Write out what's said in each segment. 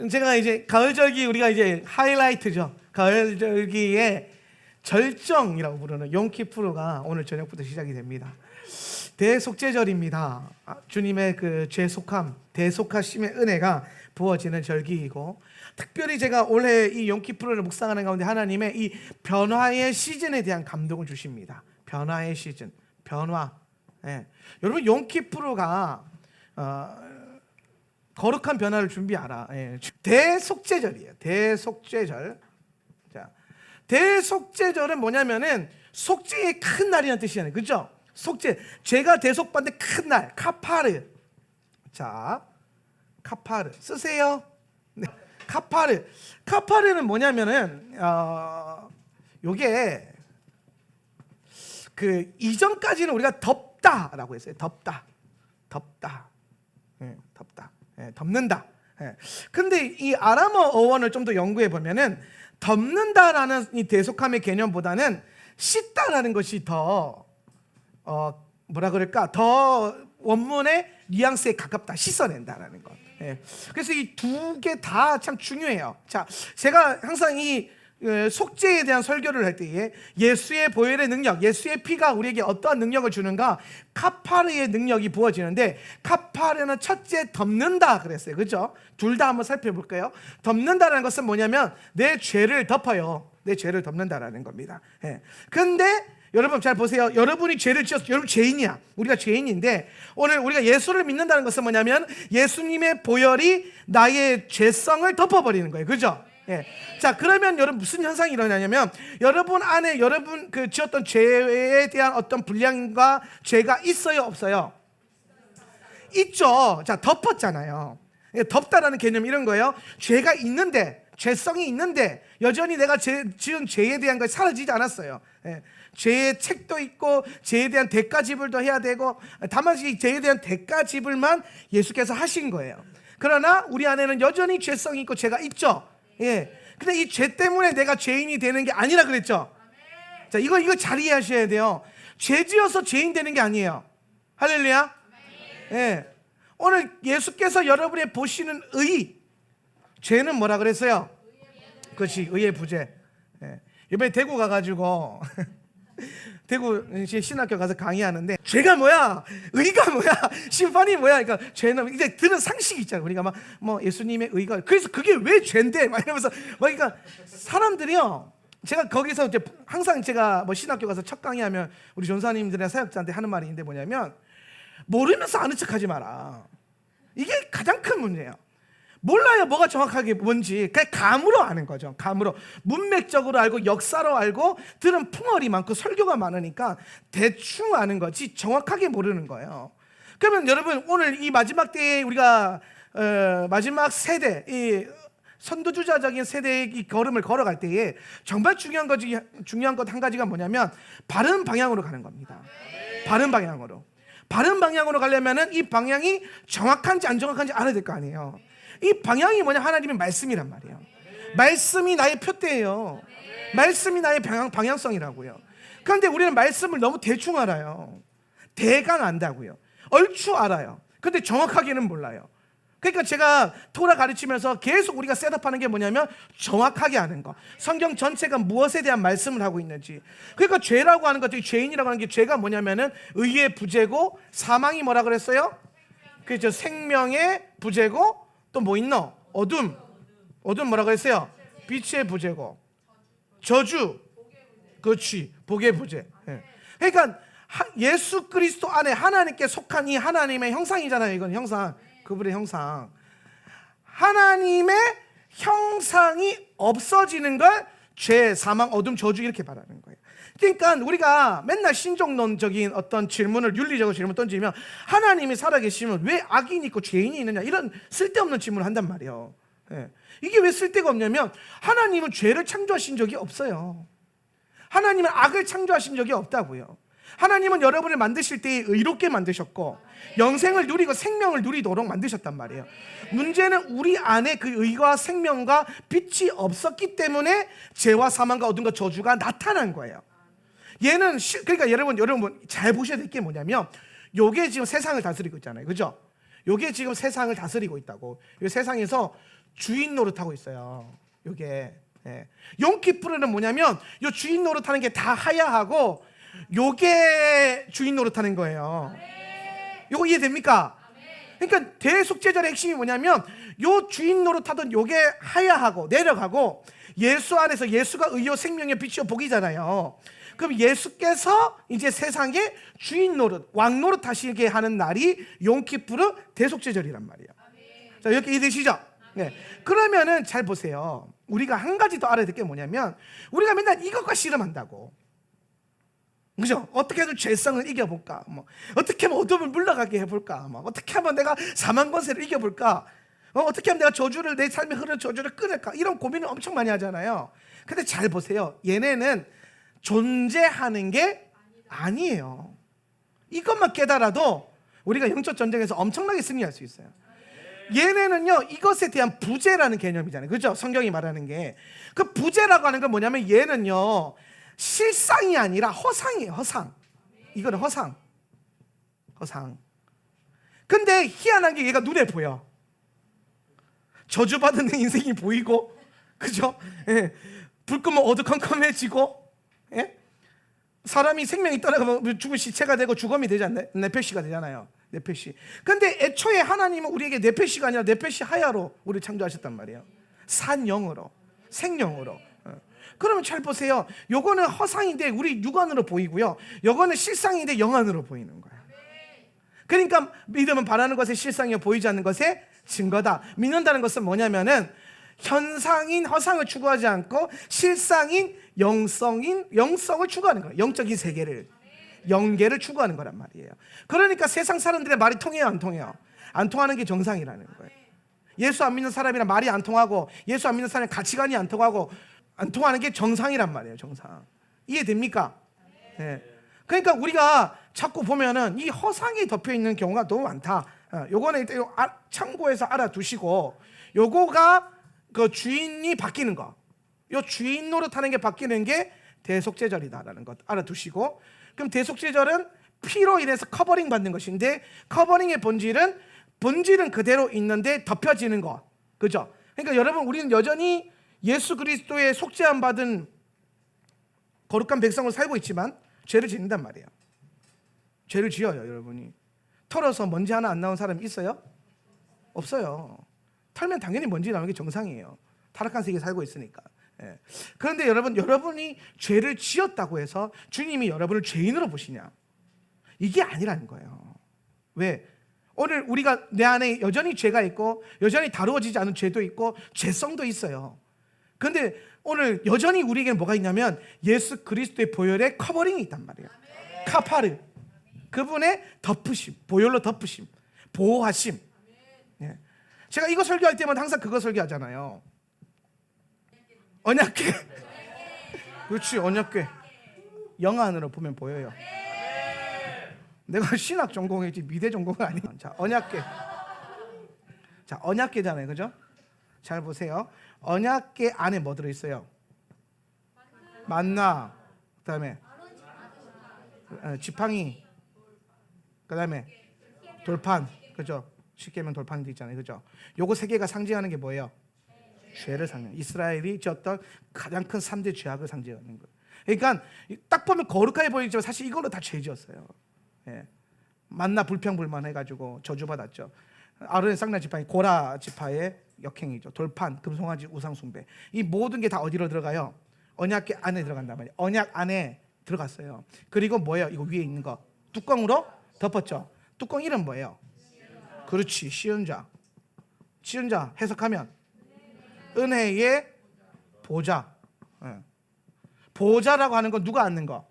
제가 이제 가을절기 우리가 이제 하이라이트죠. 가을절기의 절정이라고 부르는 용키푸르가 오늘 저녁부터 시작이 됩니다. 대속죄절입니다. 주님의 그 죄속함, 대속하심의 은혜가 부어지는 절기이고, 특별히 제가 올해 이 용키푸르를 묵상하는 가운데 하나님의 이 변화의 시즌에 대한 감동을 주십니다. 변화의 시즌, 변화. 예. 여러분 용키푸르가 거룩한 변화를 준비하라. 예. 대속죄절이에요. 대속죄절. 자, 대속죄절은 뭐냐면은 속죄의 큰 날이라는 뜻이잖아요. 그죠? 속죄, 죄가 대속받는 큰 날, 카파르. 자, 카파르 쓰세요. 네. 카파르는 뭐냐면은 요게 그 이전까지는 우리가 덮다라고 했어요. 덮다, 예, 덮다, 예, 덮는다. 예. 근데 이 아람어 어원을 좀 더 연구해 보면은 덮는다라는 이 대속함의 개념보다는 씻다라는 것이 더 뭐라 그럴까, 더 원문의 뉘앙스에 가깝다. 씻어낸다라는 것. 예. 그래서 이 두 개 다 참 중요해요. 자, 제가 항상 이 속죄에 대한 설교를 할 때에 예수의 보혈의 능력, 예수의 피가 우리에게 어떠한 능력을 주는가, 카파르의 능력이 부어지는데, 카파르는 첫째 덮는다 그랬어요. 그렇죠? 둘 다 한번 살펴볼까요? 덮는다라는 것은 뭐냐면 내 죄를 덮어요. 내 죄를 덮는다라는 겁니다. 예. 근데 여러분 잘 보세요. 여러분이 죄를 지어서, 여러분 죄인이야. 우리가 죄인인데, 오늘 우리가 예수를 믿는다는 것은 뭐냐면 예수님의 보혈이 나의 죄성을 덮어버리는 거예요. 그죠? 예. 자, 그러면 여러분 무슨 현상이 일어나냐면, 여러분 안에 여러분 그 지었던 죄에 대한 어떤 분량과 죄가 있어요, 없어요? 있죠. 자, 덮었잖아요. 덮다라는 개념이 이런 거예요. 죄가 있는데, 죄성이 있는데 여전히 내가 지은 죄에 대한 것이 사라지지 않았어요. 예. 죄의 책도 있고 죄에 대한 대가 지불도 해야 되고, 다만 이 죄에 대한 대가 지불만 예수께서 하신 거예요. 그러나 우리 안에는 여전히 죄성이 있고 죄가 있죠. 예. 근데 이 죄 때문에 내가 죄인이 되는 게 아니라 그랬죠. 자, 이거 잘 이해하셔야 돼요. 죄 지어서 죄인 되는 게 아니에요. 할렐루야. 예. 오늘 예수께서 여러분의 보시는 의, 죄는 뭐라 그랬어요? 그렇지, 의의 부재. 예. 이번에 대구 가가지고 대구 신학교 가서 강의하는데, 죄가 뭐야? 의가 뭐야? 심판이 뭐야? 그러니까 죄는 이제 들은 상식이 있잖아요. 우리가 막 뭐 예수님의 의가, 그래서 그게 왜 죄인데? 막 이러면서 막, 그러니까 사람들이요. 제가 거기서 이제 항상 제가 뭐 신학교 가서 첫 강의하면 우리 전사님들이나 사역자한테 하는 말이 있는데, 뭐냐면 모르면서 아는 척하지 마라. 이게 가장 큰 문제예요. 몰라요, 뭐가 정확하게 뭔지. 그냥 감으로 아는 거죠. 감으로, 문맥적으로 알고 역사로 알고, 들은 풍월이 많고 설교가 많으니까 대충 아는 거지 정확하게 모르는 거예요. 그러면 여러분 오늘 이 마지막 때에 우리가 마지막 세대, 이 선두주자적인 세대의 이 걸음을 걸어갈 때에 정말 중요한 것 한 가지가 뭐냐면 바른 방향으로 가는 겁니다. 바른 방향으로 가려면은 이 방향이 정확한지 안 정확한지 알아야 될 거 아니에요. 이 방향이 뭐냐? 하나님의 말씀이란 말이에요. 말씀이 나의 표대예요. 말씀이 나의 방향성이라고요. 그런데 우리는 말씀을 너무 대충 알아요. 대강 안다고요. 얼추 알아요. 근데 정확하게는 몰라요. 그러니까 제가 토라 가르치면서 계속 우리가 셋업하는 게 뭐냐면 정확하게 아는 거. 성경 전체가 무엇에 대한 말씀을 하고 있는지. 그러니까 죄라고 하는 것도, 죄인이라고 하는 게 죄가 뭐냐면은 의의 부재고, 사망이 뭐라 그랬어요? 그죠? 생명의 부재고, 또 뭐 있노? 어둠 뭐라 그랬어요? 빛의 부재고, 저주, 그렇지, 복의 부재. 예. 그러니까 예수 그리스도 안에 하나님께 속한 이 하나님의 형상이잖아요. 이건 형상, 그분의 형상. 하나님의 형상이 없어지는 걸 죄, 사망, 어둠, 저주 이렇게 말하는 거예요. 그러니까 우리가 맨날 신종론적인 어떤 질문을, 윤리적인 질문 던지면, 하나님이 살아계시면 왜 악인이 있고 죄인이 있느냐, 이런 쓸데없는 질문을 한단 말이에요. 예. 이게 왜 쓸데가 없냐면 하나님은 죄를 창조하신 적이 없어요. 하나님은 악을 창조하신 적이 없다고요. 하나님은 여러분을 만드실 때 의롭게 만드셨고 영생을 누리고 생명을 누리도록 만드셨단 말이에요. 문제는 우리 안에 그 의와 생명과 빛이 없었기 때문에 죄와 사망과 어둠과 저주가 나타난 거예요. 얘는 그러니까 여러분 잘 보셔야 될 게 뭐냐면, 요게 지금 세상을 다스리고 있잖아요. 그죠? 요게 지금 세상을 다스리고 있다고. 이 세상에서 주인 노릇하고 있어요. 요게 용키푸르는 뭐냐면 요 주인 노릇하는 게 다 하야하고 요게 주인 노릇하는 거예요. 요거 이해됩니까? 그러니까 대속죄절의 핵심이 뭐냐면 요 주인 노릇하던 요게 하야하고 내려가고 예수 안에서 예수가 의요 생명의 빛이요 복이잖아요. 그럼 예수께서 이제 세상에 주인 노릇, 왕 노릇 하시게 하는 날이 용키푸르 대속죄절이란 말이에요. 자, 이렇게 이해되시죠? 네. 그러면은 잘 보세요. 우리가 한 가지 더 알아야 될 게 뭐냐면 우리가 맨날 이것과 씨름한다고. 그죠? 어떻게 해도 죄성을 이겨볼까? 뭐 어떻게 하면 어둠을 물러가게 해볼까? 뭐 어떻게 하면 내가 사망 권세를 이겨볼까? 어떻게 하면 내가 저주를 내 삶에 흐르는 저주를 끊을까? 이런 고민을 엄청 많이 하잖아요. 근데 잘 보세요. 얘네는 존재하는 게 아니에요. 이것만 깨달아도 우리가 영적 전쟁에서 엄청나게 승리할 수 있어요. 얘네는요 이것에 대한 부재라는 개념이잖아요. 그죠? 성경이 말하는 게 그 부재라고 하는 건 뭐냐면 얘는요 실상이 아니라 허상이에요. 허상. 이거는 허상. 근데 희한한 게 얘가 눈에 보여. 저주받은 내 인생이 보이고, 그죠? 예. 불 끄면 어두컴컴해지고, 예? 사람이 생명이 떠나가면 죽은 시체가 되고 주검이 되지 않나요? 네페시가 되잖아요. 네페시. 근데 애초에 하나님은 우리에게 네페시가 아니라 네페시 하야로 우리를 창조하셨단 말이에요. 산영으로, 생명으로. 그러면 잘 보세요. 요거는 허상인데 우리 육안으로 보이고요. 요거는 실상인데 영안으로 보이는 거예요. 그러니까 믿음은 바라는 것에 실상이요 보이지 않는 것에 증거다. 믿는다는 것은 뭐냐면은 현상인 허상을 추구하지 않고 실상인 영성을 추구하는 거예요. 영적인 세계를, 영계를 추구하는 거란 말이에요. 그러니까 세상 사람들의 말이 통해요, 안 통해요? 안 통하는 게 정상이라는 거예요. 예수 안 믿는 사람이랑 말이 안 통하고 예수 안 믿는 사람이랑 가치관이 안 통하고 안 통하는 게 정상이란 말이에요. 정상. 이해됩니까? 네. 그러니까 우리가 자꾸 보면은 이 허상이 덮여 있는 경우가 너무 많다. 요거는 일단 참고해서 알아두시고, 요거가 그 주인이 바뀌는 거, 요 주인 노릇하는 게 바뀌는 게 대속죄절이다라는 것 알아두시고, 그럼 대속죄절은 피로 인해서 커버링 받는 것인데 커버링의 본질은 그대로 있는데 덮여지는 거, 그죠? 그러니까 여러분 우리는 여전히 예수 그리스도의 속죄함 받은 거룩한 백성으로 살고 있지만 죄를 짓는단 말이에요. 죄를 지어요. 여러분이 털어서 먼지 하나 안 나온 사람이 있어요? 없어요. 털면 당연히 먼지 나오는 게 정상이에요. 타락한 세계에 살고 있으니까. 예. 그런데 여러분이 죄를 지었다고 해서 주님이 여러분을 죄인으로 보시냐? 이게 아니라는 거예요. 왜? 오늘 우리가 내 안에 여전히 죄가 있고 여전히 다루어지지 않은 죄도 있고 죄성도 있어요. 그런데 오늘 여전히 우리에게는 뭐가 있냐면 예수 그리스도의 보혈의 커버링이 있단 말이에요. 카파르, 그분의 덮으심, 보혈로 덮으심, 보호하심. 예. 제가 이거 설교할 때마다 항상 그거 설교하잖아요. 언약궤. 그렇지, 언약궤. 영안으로 보면 보여요. 내가 신학 전공이지 미대 전공은 아니야. 자, 언약궤. 자, 언약궤잖아요, 그죠? 잘 보세요. 언약궤 안에 뭐 들어있어요? 만나, 그다음에 지팡이, 그다음에 돌판, 그죠? 쉽게 하면 돌판도 있잖아요, 그죠? 요거 세 개가 상징하는 게 뭐예요? 죄를 상징. 이스라엘이 지었던 가장 큰 3대 죄악을 상징하는 거예요. 그러니까 딱 보면 거룩하게 보이지만 사실 이걸로 다 죄 지었어요. 예. 만나 불평불만 해가지고 저주받았죠. 아론의 쌍난 지팡이, 고라 지파의 역행이죠. 돌판, 금송아지 우상 숭배. 이 모든 게 다 어디로 들어가요? 언약궤 안에 들어간단 말이에요. 언약 안에 들어갔어요. 그리고 뭐예요? 이거 위에 있는 거 뚜껑으로 덮었죠. 뚜껑 이름 뭐예요? 그렇지, 시은자. 시은자 해석하면 은혜의 보좌. 보좌라고 하는 건 누가 앉는 거?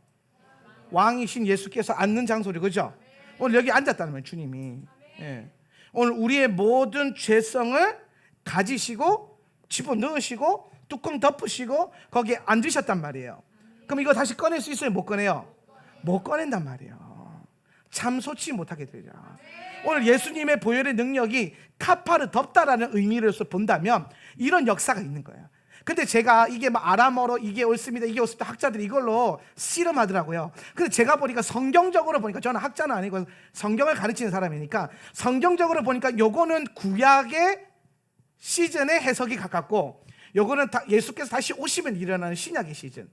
왕이신 예수께서 앉는 장소를, 그죠? 오늘 여기 앉았다는 거예요, 주님이. 예. 오늘 우리의 모든 죄성을 가지시고 집어넣으시고 뚜껑 덮으시고 거기에 앉으셨단 말이에요. 그럼 이거 다시 꺼낼 수 있어요? 못 꺼내요? 못 꺼낸단 말이에요. 참소치 못하게 되죠. 오늘 예수님의 보혈의 능력이 카파르 덮다라는 의미로서 본다면 이런 역사가 있는 거예요. 근데 제가 이게 뭐 아람어로 이게 옳습니다, 이게 옳습니다, 학자들이 이걸로 씨름하더라고요. 근데 제가 보니까 성경적으로 보니까, 저는 학자는 아니고 성경을 가르치는 사람이니까 성경적으로 보니까 요거는 구약의 시즌의 해석이 가깝고, 요거는 예수께서 다시 오시면 일어나는 신약의 시즌.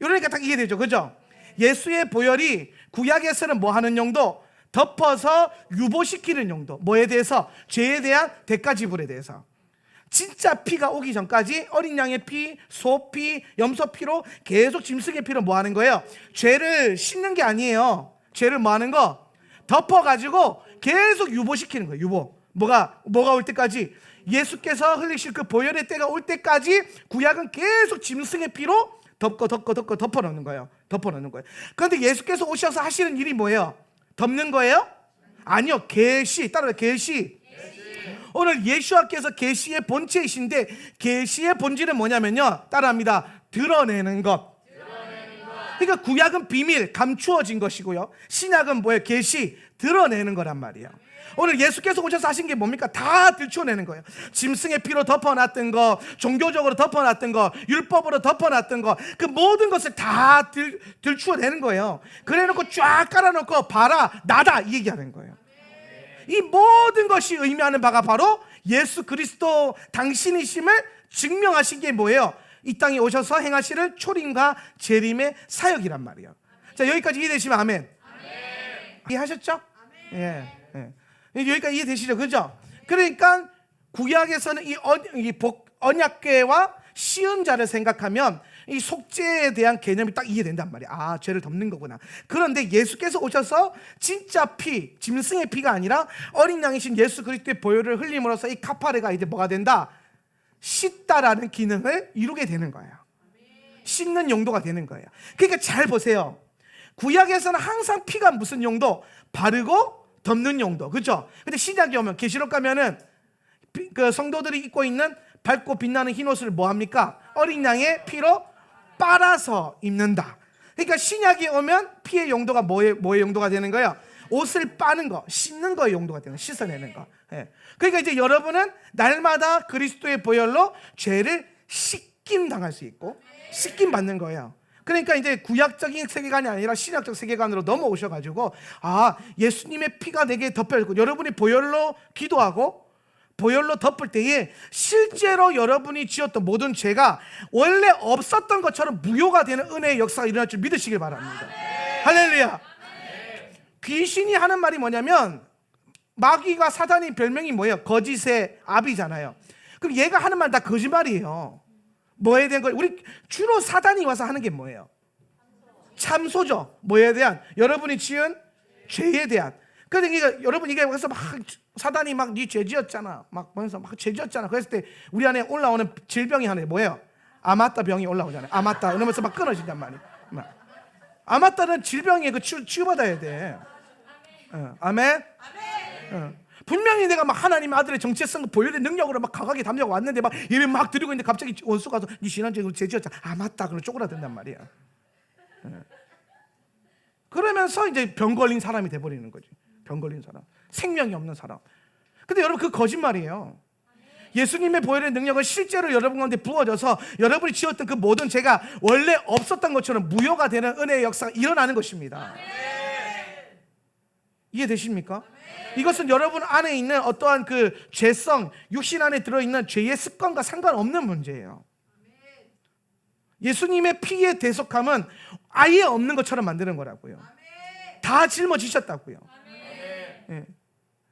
이러니까 딱 이해되죠, 그죠? 예수의 보혈이 구약에서는 뭐 하는 용도? 덮어서 유보시키는 용도. 뭐에 대해서? 죄에 대한 대가 지불에 대해서. 진짜 피가 오기 전까지 어린 양의 피, 소피, 염소 피로 계속 짐승의 피로 뭐 하는 거예요? 죄를 씻는 게 아니에요. 죄를 뭐 하는 거? 덮어가지고 계속 유보시키는 거예요. 유보. 뭐가 올 때까지? 예수께서 흘리실 그 보혈의 때가 올 때까지 구약은 계속 짐승의 피로 덮어놓는 거예요. 덮어놓는 거예요. 그런데 예수께서 오셔서 하시는 일이 뭐예요? 덮는 거예요? 아니요. 계시. 따라서 계시. 오늘 예수께서 계시의 본체이신데, 계시의 본질은 뭐냐면요, 따라합니다. 드러내는 것. 그러니까 구약은 비밀, 감추어진 것이고요, 신약은 뭐예요? 계시, 드러내는 거란 말이에요. 오늘 예수께서 오셔서 하신 게 뭡니까? 다 들춰내는 거예요. 짐승의 피로 덮어놨던 거, 종교적으로 덮어놨던 거, 율법으로 덮어놨던 거, 그 모든 것을 다 들추어내는 거예요. 그래놓고 쫙 깔아놓고 봐라, 나다, 이 얘기하는 거예요. 이 모든 것이 의미하는 바가 바로 예수 그리스도 당신이심을 증명하신 게 뭐예요? 이 땅에 오셔서 행하시는 초림과 재림의 사역이란 말이에요. 자, 여기까지 이해되시면 아멘. 이해하셨죠? 예. 여기까지 이해되시죠? 그죠? 그러니까 구약에서는 이 언약궤와 시은자를 생각하면 이 속죄에 대한 개념이 딱 이해된단 말이야. 아, 죄를 덮는 거구나. 그런데 예수께서 오셔서 진짜 피, 짐승의 피가 아니라 어린 양이신 예수 그리스도의 보혈을 흘림으로써 이 카파레가 이제 뭐가 된다? 씻다라는 기능을 이루게 되는 거예요. 씻는 용도가 되는 거예요. 그러니까 잘 보세요. 구약에서는 항상 피가 무슨 용도? 바르고 덮는 용도. 그렇죠? 근데 신약에 오면, 계시록 가면은 그 성도들이 입고 있는 밝고 빛나는 흰 옷을 뭐 합니까? 어린 양의 피로 빨아서 입는다. 그러니까 신약에 오면 피의 용도가 뭐의 용도가 되는 거예요? 옷을 빠는 거, 씻는 거의 용도가 되는 거예요. 씻어내는 거. 예. 그러니까 이제 여러분은 날마다 그리스도의 보혈로 죄를 씻김 당할 수 있고, 씻김 받는 거예요. 그러니까 이제 구약적인 세계관이 아니라 신약적 세계관으로 넘어오셔가지고, 아, 예수님의 피가 내게 덮여있고, 여러분이 보혈로 기도하고 보혈로 덮을 때에 실제로 여러분이 지었던 모든 죄가 원래 없었던 것처럼 무효가 되는 은혜의 역사가 일어날 줄 믿으시길 바랍니다. 할렐루야. 귀신이 하는 말이 뭐냐면, 마귀가, 사단이 별명이 뭐예요? 거짓의 아비잖아요. 그럼 얘가 하는 말 다 거짓말이에요. 뭐에 대한 거예요? 우리 주로 사단이 와서 하는 게 뭐예요? 참소죠. 뭐에 대한? 여러분이 지은 죄에 대한. 그러니까 여러분, 이게 그래서 막 사단이 막 네 죄 지었잖아, 막 그래서 막 죄 지었잖아. 그랬을 때 우리 안에 올라오는 질병이 하나 뭐예요? 아마따 병이 올라오잖아요. 아마따 이러면서 막 끊어진단 말이에요. 아마따는 질병에 그 치유받아야 돼. 아멘. 분명히 내가 막 하나님 아들의 정체성, 보혈의 능력으로 막 강하게 담려고 왔는데 막 예배 막 드리고 있는데 갑자기 원수가 와서 네 지난주에 죄 지었잖아. 아마따 그러면 쪼그라든단 말이야. 그러면서 이제 병 걸린 사람이 돼버리는 거지. 병 걸린 사람, 생명이 없는 사람. 근데 여러분, 그 거짓말이에요. 예수님의 보혈의 능력은 실제로 여러분 가운데 부어져서 여러분이 지었던 그 모든 죄가 원래 없었던 것처럼 무효가 되는 은혜의 역사가 일어나는 것입니다. 이해되십니까? 이것은 여러분 안에 있는 어떠한 그 죄성, 육신 안에 들어있는 죄의 습관과 상관없는 문제예요. 예수님의 피의 대속함은 아예 없는 것처럼 만드는 거라고요. 다 짊어지셨다고요. 예.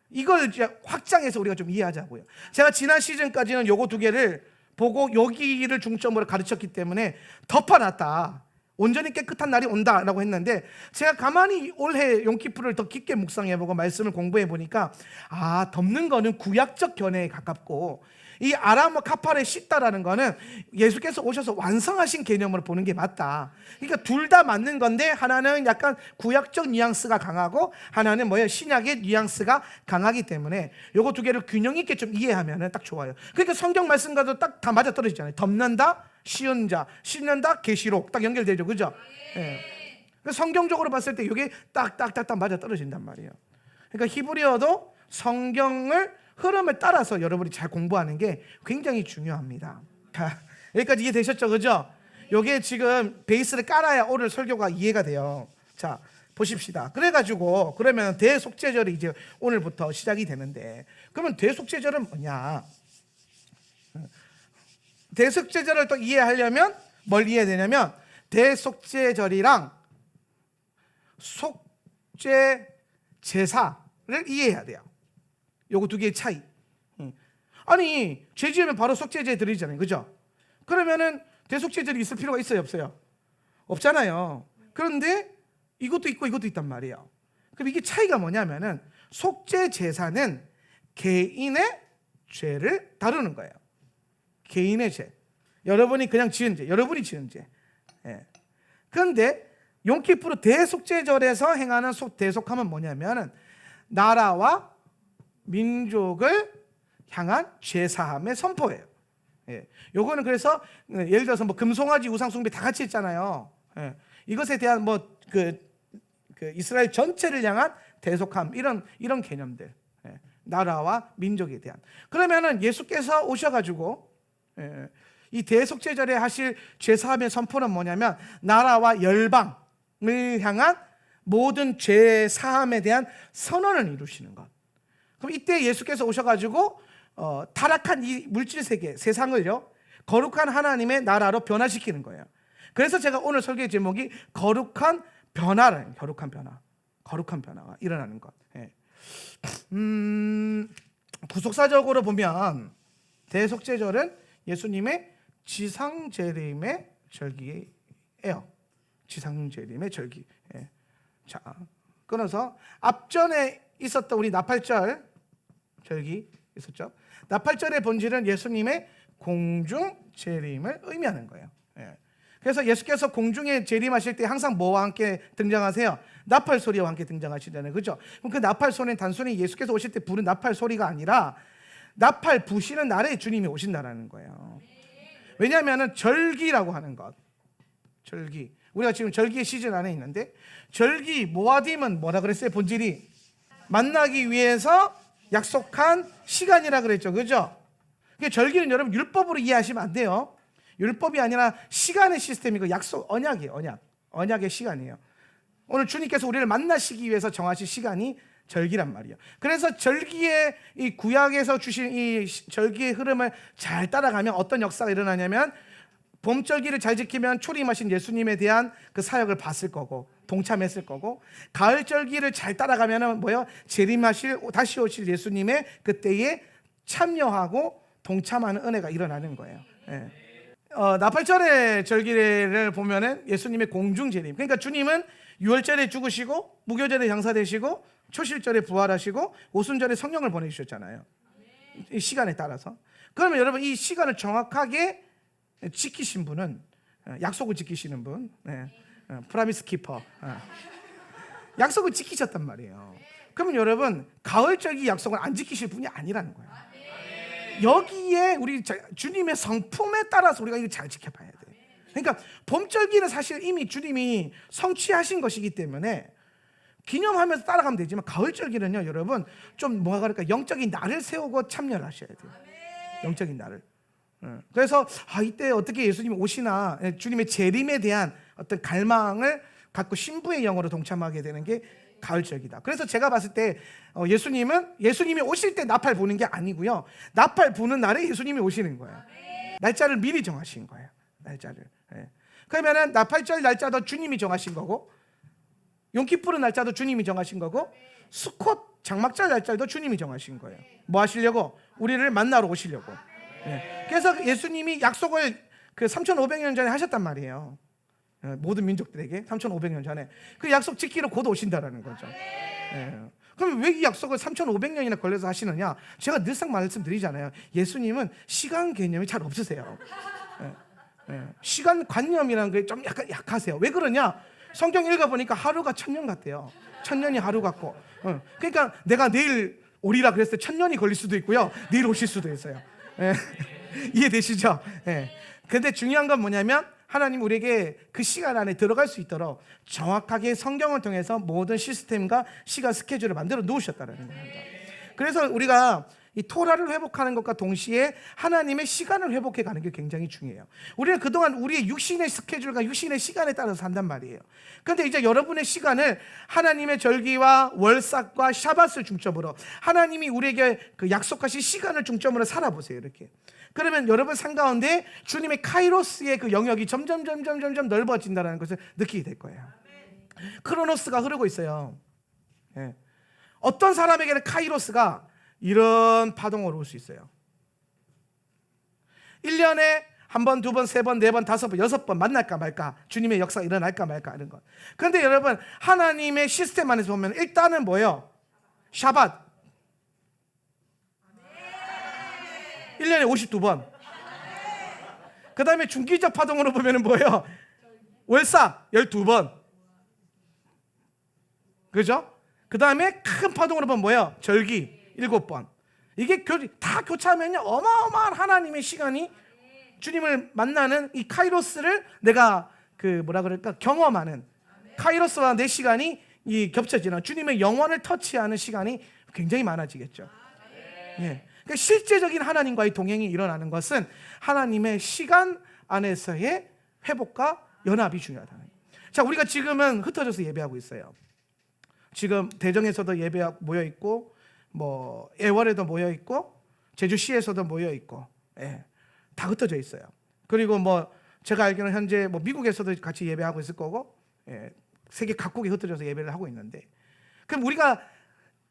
이걸 이제 확장해서 우리가 좀 이해하자고요. 제가 지난 시즌까지는 요거 두 개를 보고 여기를 중점으로 가르쳤기 때문에 덮어놨다, 온전히 깨끗한 날이 온다라고 했는데, 제가 가만히 올해 용키프를 더 깊게 묵상해보고 말씀을 공부해보니까, 아, 덮는 거는 구약적 견해에 가깝고, 이 아람어 카파레 씻다라는 거는 예수께서 오셔서 완성하신 개념으로 보는 게 맞다. 그러니까 둘 다 맞는 건데, 하나는 약간 구약적 뉘앙스가 강하고 하나는 뭐예요? 신약의 뉘앙스가 강하기 때문에 요거 두 개를 균형 있게 좀 이해하면 딱 좋아요. 그러니까 성경 말씀과도 딱 다 맞아떨어지잖아요. 덮는다, 시은자, 씻는다, 계시록 딱 연결되죠. 그죠? 예. 성경적으로 봤을 때 이게 딱 맞아떨어진단 말이에요. 그러니까 히브리어도 성경을 흐름을 따라서 여러분이 잘 공부하는 게 굉장히 중요합니다. 자, 여기까지 이해되셨죠? 그죠? 요게 지금 베이스를 깔아야 오늘 설교가 이해가 돼요. 자, 보십시다. 그래가지고 그러면 대속죄절이 이제 오늘부터 시작이 되는데, 그러면 대속죄절은 뭐냐? 대속죄절을 또 이해하려면 뭘 이해해야 되냐면 대속죄절이랑 속죄 제사를 이해해야 돼요. 요거 두 개의 차이. 아니 죄 지으면 바로 속죄제 드리잖아요, 그죠? 그러면은 대속죄절이 있을 필요가 있어요, 없어요? 없잖아요. 그런데 이것도 있고 이것도 있단 말이에요. 그럼 이게 차이가 뭐냐면은 속죄 제사는 개인의 죄를 다루는 거예요. 개인의 죄. 여러분이 그냥 지은 죄, 여러분이 지은 죄. 예. 그런데 용키푸르 대속죄절에서 행하는 대속함은 뭐냐면은 나라와 민족을 향한 죄사함의 선포예요. 예. 요거는 그래서 예를 들어서 뭐 금송아지 우상숭배 다 같이 했잖아요. 예. 이것에 대한 그 이스라엘 전체를 향한 대속함 이런 개념들. 예. 나라와 민족에 대한. 그러면은 예수께서 오셔가지고 이 대속죄절에 하실 죄사함의 선포는 뭐냐면 나라와 열방을 향한 모든 죄사함에 대한 선언을 이루시는 것. 그럼 이때 예수께서 오셔가지고 타락한 이 물질 세계, 세상을요 거룩한 하나님의 나라로 변화시키는 거예요. 그래서 제가 오늘 설교의 제목이 거룩한 변화를, 거룩한 변화가 일어나는 것. 예. 구속사적으로 보면 대속죄절은 예수님의 지상재림의 절기예요. 지상재림의 절기. 예. 자, 끊어서 앞전에 있었던 우리 나팔절 절기 있었죠. 나팔절의 본질은 예수님의 공중 재림을 의미하는 거예요. 예. 그래서 예수께서 공중에 재림하실 때 항상 뭐와 함께 등장하세요? 나팔 소리와 함께 등장하시잖아요, 그죠? 그럼 그 나팔 소리는 단순히 예수께서 오실 때 부른 나팔 소리가 아니라 나팔 부시는 날에 주님이 오신다라는 거예요. 왜냐하면 절기라고 하는 것, 절기. 우리가 지금 절기의 시즌 안에 있는데 절기 모아딤은 뭐라 그랬어요? 본질이 만나기 위해서 약속한 시간이라 그랬죠, 그죠? 절기는 여러분 율법으로 이해하시면 안 돼요. 율법이 아니라 시간의 시스템이고 약속, 언약이에요. 언약의 시간이에요. 오늘 주님께서 우리를 만나시기 위해서 정하신 시간이 절기란 말이에요. 그래서 절기의 이 구약에서 주신 이 절기의 흐름을 잘 따라가면 어떤 역사가 일어나냐면 봄절기를 잘 지키면 초림하신 예수님에 대한 그 사역을 봤을 거고 동참했을 거고, 가을절기를 잘 따라가면은 뭐요? 재림하실 다시 오실 예수님의 그때에 참여하고 동참하는 은혜가 일어나는 거예요. 예. 나팔절의 절기를 보면은 예수님의 공중 재림. 그러니까 주님은 유월절에 죽으시고 무교절에 장사되시고 초실절에 부활하시고 오순절에 성령을 보내주셨잖아요. 이 시간에 따라서. 그러면 여러분 이 시간을 정확하게 지키신 분은 약속을 지키시는 분, 프라미스 키퍼, 약속을 지키셨단 말이에요. 그러면 여러분 가을절기 약속을 안 지키실 분이 아니라는 거예요. 여기에 우리 주님의 성품에 따라서 우리가 이거 잘 지켜봐야 돼. 그러니까 봄절기는 사실 이미 주님이 성취하신 것이기 때문에 기념하면서 따라가면 되지만 가을절기는요 여러분 좀 뭐가 그럴까 영적인 날을 세우고 참여를 하셔야 돼요. 영적인 날을. 그래서 이때 어떻게 예수님이 오시나, 주님의 재림에 대한 어떤 갈망을 갖고 신부의 영으로 동참하게 되는 게 가을절기다. 그래서 제가 봤을 때 예수님이 오실 때 나팔 부는 게 아니고요, 나팔 부는 날에 예수님이 오시는 거예요. 날짜를 미리 정하신 거예요. 날짜를. 그러면은 나팔절 날짜도 주님이 정하신 거고, 용키푸르 날짜도 주님이 정하신 거고, 수콧 장막절 날짜도 주님이 정하신 거예요. 뭐 하시려고? 우리를 만나러 오시려고. 그래서 예수님이 약속을 그 3,500년 전에 하셨단 말이에요. 모든 민족들에게 3,500년 전에 그 약속 지키러 곧 오신다라는 거죠. 그럼 왜 이 약속을 3,500년이나 걸려서 하시느냐? 제가 늘상 말씀드리잖아요. 예수님은 시간 개념이 잘 없으세요. 시간 관념이라는 게 좀 약간 약하세요. 왜 그러냐? 성경 읽어보니까 하루가 1000년 같대요. 1000년이 하루 같고. 그러니까 내가 내일 오리라 그랬을 때 1000년이 걸릴 수도 있고요, 내일 오실 수도 있어요. 이해되시죠? 근데 중요한 건 뭐냐면 하나님 우리에게 그 시간 안에 들어갈 수 있도록 정확하게 성경을 통해서 모든 시스템과 시간 스케줄을 만들어 놓으셨다는 겁니다. 그래서 우리가 이 토라를 회복하는 것과 동시에 하나님의 시간을 회복해 가는 게 굉장히 중요해요. 우리는 그동안 우리의 육신의 스케줄과 육신의 시간에 따라서 산단 말이에요. 그런데 이제 여러분의 시간을 하나님의 절기와 월삭과 샤밧을 중점으로, 하나님이 우리에게 그 약속하신 시간을 중점으로 살아보세요. 이렇게 그러면 여러분 삶 가운데 주님의 카이로스의 그 영역이 점점 넓어진다는 것을 느끼게 될 거예요. 크로노스가 흐르고 있어요. 예. 어떤 사람에게는 카이로스가 이런 파동으로 올 수 있어요. 1년에 한 번, 두 번, 세 번, 네 번, 다섯 번, 여섯 번 만날까 말까, 주님의 역사가 일어날까 말까 하는 것. 그런데 여러분, 하나님의 시스템 안에서 보면 일단은 뭐예요? 샤밧 1년에 52번. 그 다음에 중기적 파동으로 보면 뭐예요? 월사 12번. 그죠? 그 다음에 큰 파동으로 보면 뭐예요? 절기 7번. 이게 다 교차하면요, 어마어마한 하나님의 시간이 주님을 만나는 이 카이로스를 내가 경험하는, 카이로스와 내 시간이 겹쳐지는, 주님의 영원을 터치하는 시간이 굉장히 많아지겠죠. 예. 그러니까 실제적인 하나님과의 동행이 일어나는 것은 하나님의 시간 안에서의 회복과 연합이 중요하다. 자, 우리가 지금은 흩어져서 예배하고 있어요. 지금 대정에서도 예배 모여 있고, 뭐 애월에도 모여 있고, 제주시에서도 모여 있고, 예. 다 흩어져 있어요. 그리고 뭐 제가 알기로는 현재 뭐 미국에서도 같이 예배하고 있을 거고, 예, 세계 각국에 흩어져서 예배를 하고 있는데, 그럼 우리가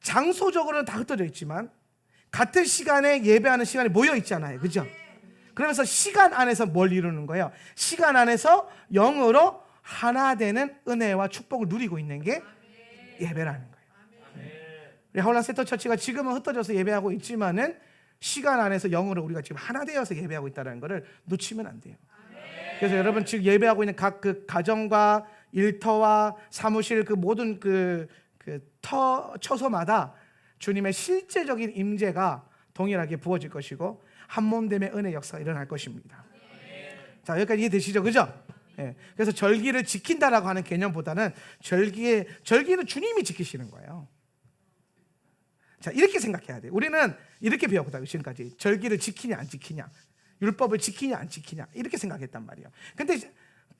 장소적으로는 다 흩어져 있지만 같은 시간에 예배하는 시간에 모여 있잖아요. 그죠? 그러면서 시간 안에서 뭘 이루는 거예요? 시간 안에서 영으로 하나 되는 은혜와 축복을 누리고 있는 게 예배라는 거예요. 우리 하울란 세터 처치가 지금은 흩어져서 예배하고 있지만은 시간 안에서 영으로 우리가 지금 하나 되어서 예배하고 있다는 것을 놓치면 안 돼요. 그래서 여러분 지금 예배하고 있는 각 그 가정과 일터와 사무실 그 모든 처소마다 주님의 실제적인 임재가 동일하게 부어질 것이고 한몸됨의 은혜 역사가 일어날 것입니다. 자, 여기까지 이해되시죠? 그죠? 예. 그래서 절기를 지킨다라고 하는 개념보다는 절기는 주님이 지키시는 거예요. 자, 이렇게 생각해야 돼요. 우리는 이렇게 배웠거든요. 지금까지 절기를 지키냐 안 지키냐, 율법을 지키냐 안 지키냐, 이렇게 생각했단 말이에요. 근데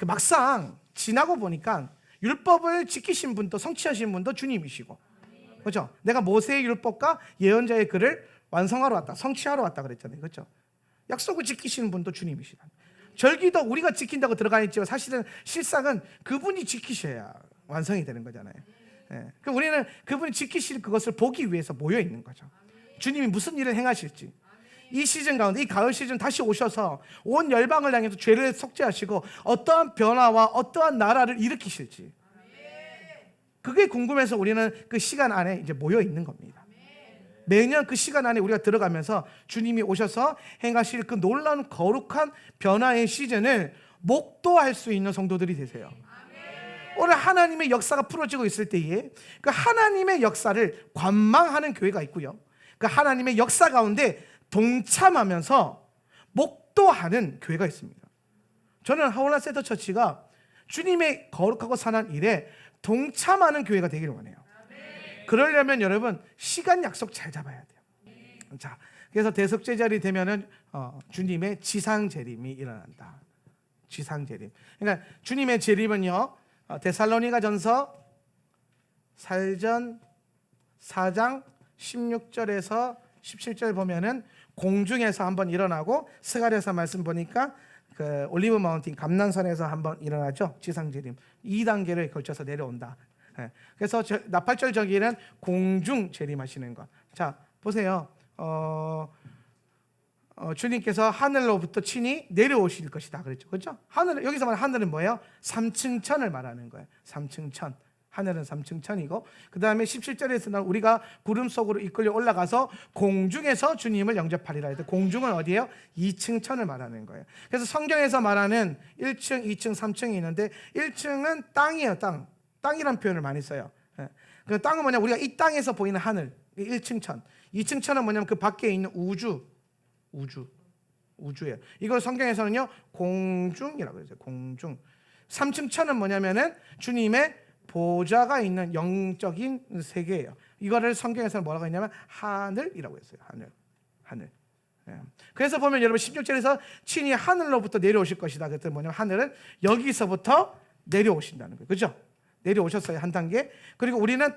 막상 지나고 보니까 율법을 지키신 분도 성취하신 분도 주님이시고, 그렇죠? 내가 모세의 율법과 예언자의 글을 완성하러 왔다, 성취하러 왔다 그랬잖아요. 그렇죠? 약속을 지키시는 분도 주님이시다. 절기도 우리가 지킨다고 들어가 있지만 사실은 실상은 그분이 지키셔야 완성이 되는 거잖아요. 예. 그럼 우리는 그분이 지키실 그것을 보기 위해서 모여 있는 거죠. 주님이 무슨 일을 행하실지, 이 시즌 가운데, 이 가을 시즌 다시 오셔서 온 열방을 향해서 죄를 속죄하시고 어떠한 변화와 어떠한 나라를 일으키실지, 그게 궁금해서 우리는 그 시간 안에 이제 모여 있는 겁니다. 매년 그 시간 안에 우리가 들어가면서 주님이 오셔서 행하실 그 놀라운 거룩한 변화의 시즌을 목도할 수 있는 성도들이 되세요. 오늘 하나님의 역사가 풀어지고 있을 때에 그 하나님의 역사를 관망하는 교회가 있고요, 그 하나님의 역사 가운데 동참하면서 목도하는 교회가 있습니다. 저는 하울란 세터 처치가 주님의 거룩하고 선한 일에 동참하는 교회가 되기를 원해요. 그러려면 여러분 시간 약속 잘 잡아야 돼요. 자, 그래서 대속제절이 되면은 주님의 지상 재림이 일어난다. 지상 재림. 그러니까 주님의 재림은요, 데살로니가전서 4장 16절에서 17절 보면은 공중에서 한번 일어나고, 스가랴서 말씀 보니까 그 올리브 마운틴 감난산에서 한번 일어나죠. 지상 재림 2단계를 걸쳐서 내려온다. 예. 그래서 나팔절 저기는 공중 재림하시는 것. 자, 보세요. 주님께서 하늘로부터 친히 내려오실 것이다 그랬죠. 그렇죠? 하늘, 여기서 말하는 하늘은 뭐예요? 3층 천을 말하는 거예요. 3층 천. 하늘은 3층 천이고, 그 다음에 17절에서는 우리가 구름 속으로 이끌려 올라가서 공중에서 주님을 영접하리라 했는데, 공중은 어디예요? 2층 천을 말하는 거예요. 그래서 성경에서 말하는 1층, 2층, 3층이 있는데 1층은 땅이에요. 땅이란 표현을 많이 써요. 그 땅은 뭐냐? 우리가 이 땅에서 보이는 하늘, 1층 천. 2층 천은 뭐냐면 그 밖에 있는 우주예요. 이걸 성경에서는요 공중이라고 그러죠. 공중. 3층 천은 뭐냐면은 주님의 보좌가 있는 영적인 세계예요. 이거를 성경에서는 뭐라고 했냐면 하늘이라고 했어요. 하늘. 예. 그래서 보면 여러분 16절에서 친히 하늘로부터 내려오실 것이다. 그랬더니 뭐냐면 하늘은 여기서부터 내려오신다는 거예요. 그죠? 내려오셨어요, 한 단계. 그리고 우리는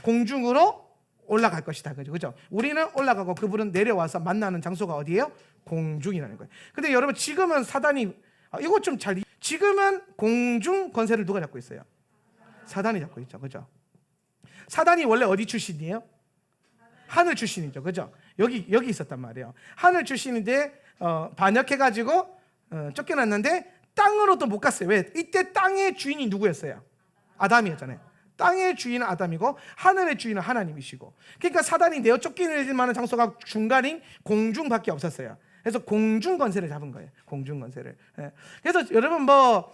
공중으로 올라갈 것이다. 그죠? 우리는 올라가고 그분은 내려와서 만나는 장소가 어디예요? 공중이라는 거예요. 근데 여러분 지금은 사단이 이거 좀 잘 지금은 공중 권세를 누가 잡고 있어요? 사단이 잡고 있죠. 그죠? 사단이 원래 어디 출신이에요? 하늘 출신이죠. 그죠? 여기 있었단 말이에요. 하늘 출신인데 반역해가지고 쫓겨났는데 땅으로도 못 갔어요. 왜? 이때 땅의 주인이 누구였어요? 아담이었잖아요. 땅의 주인은 아담이고 하늘의 주인은 하나님이시고, 그러니까 사단이 내어 쫓겨낼 만한 장소가 중간인 공중밖에 없었어요. 그래서 공중 권세를 잡은 거예요. 공중 권세를. 그래서 여러분 뭐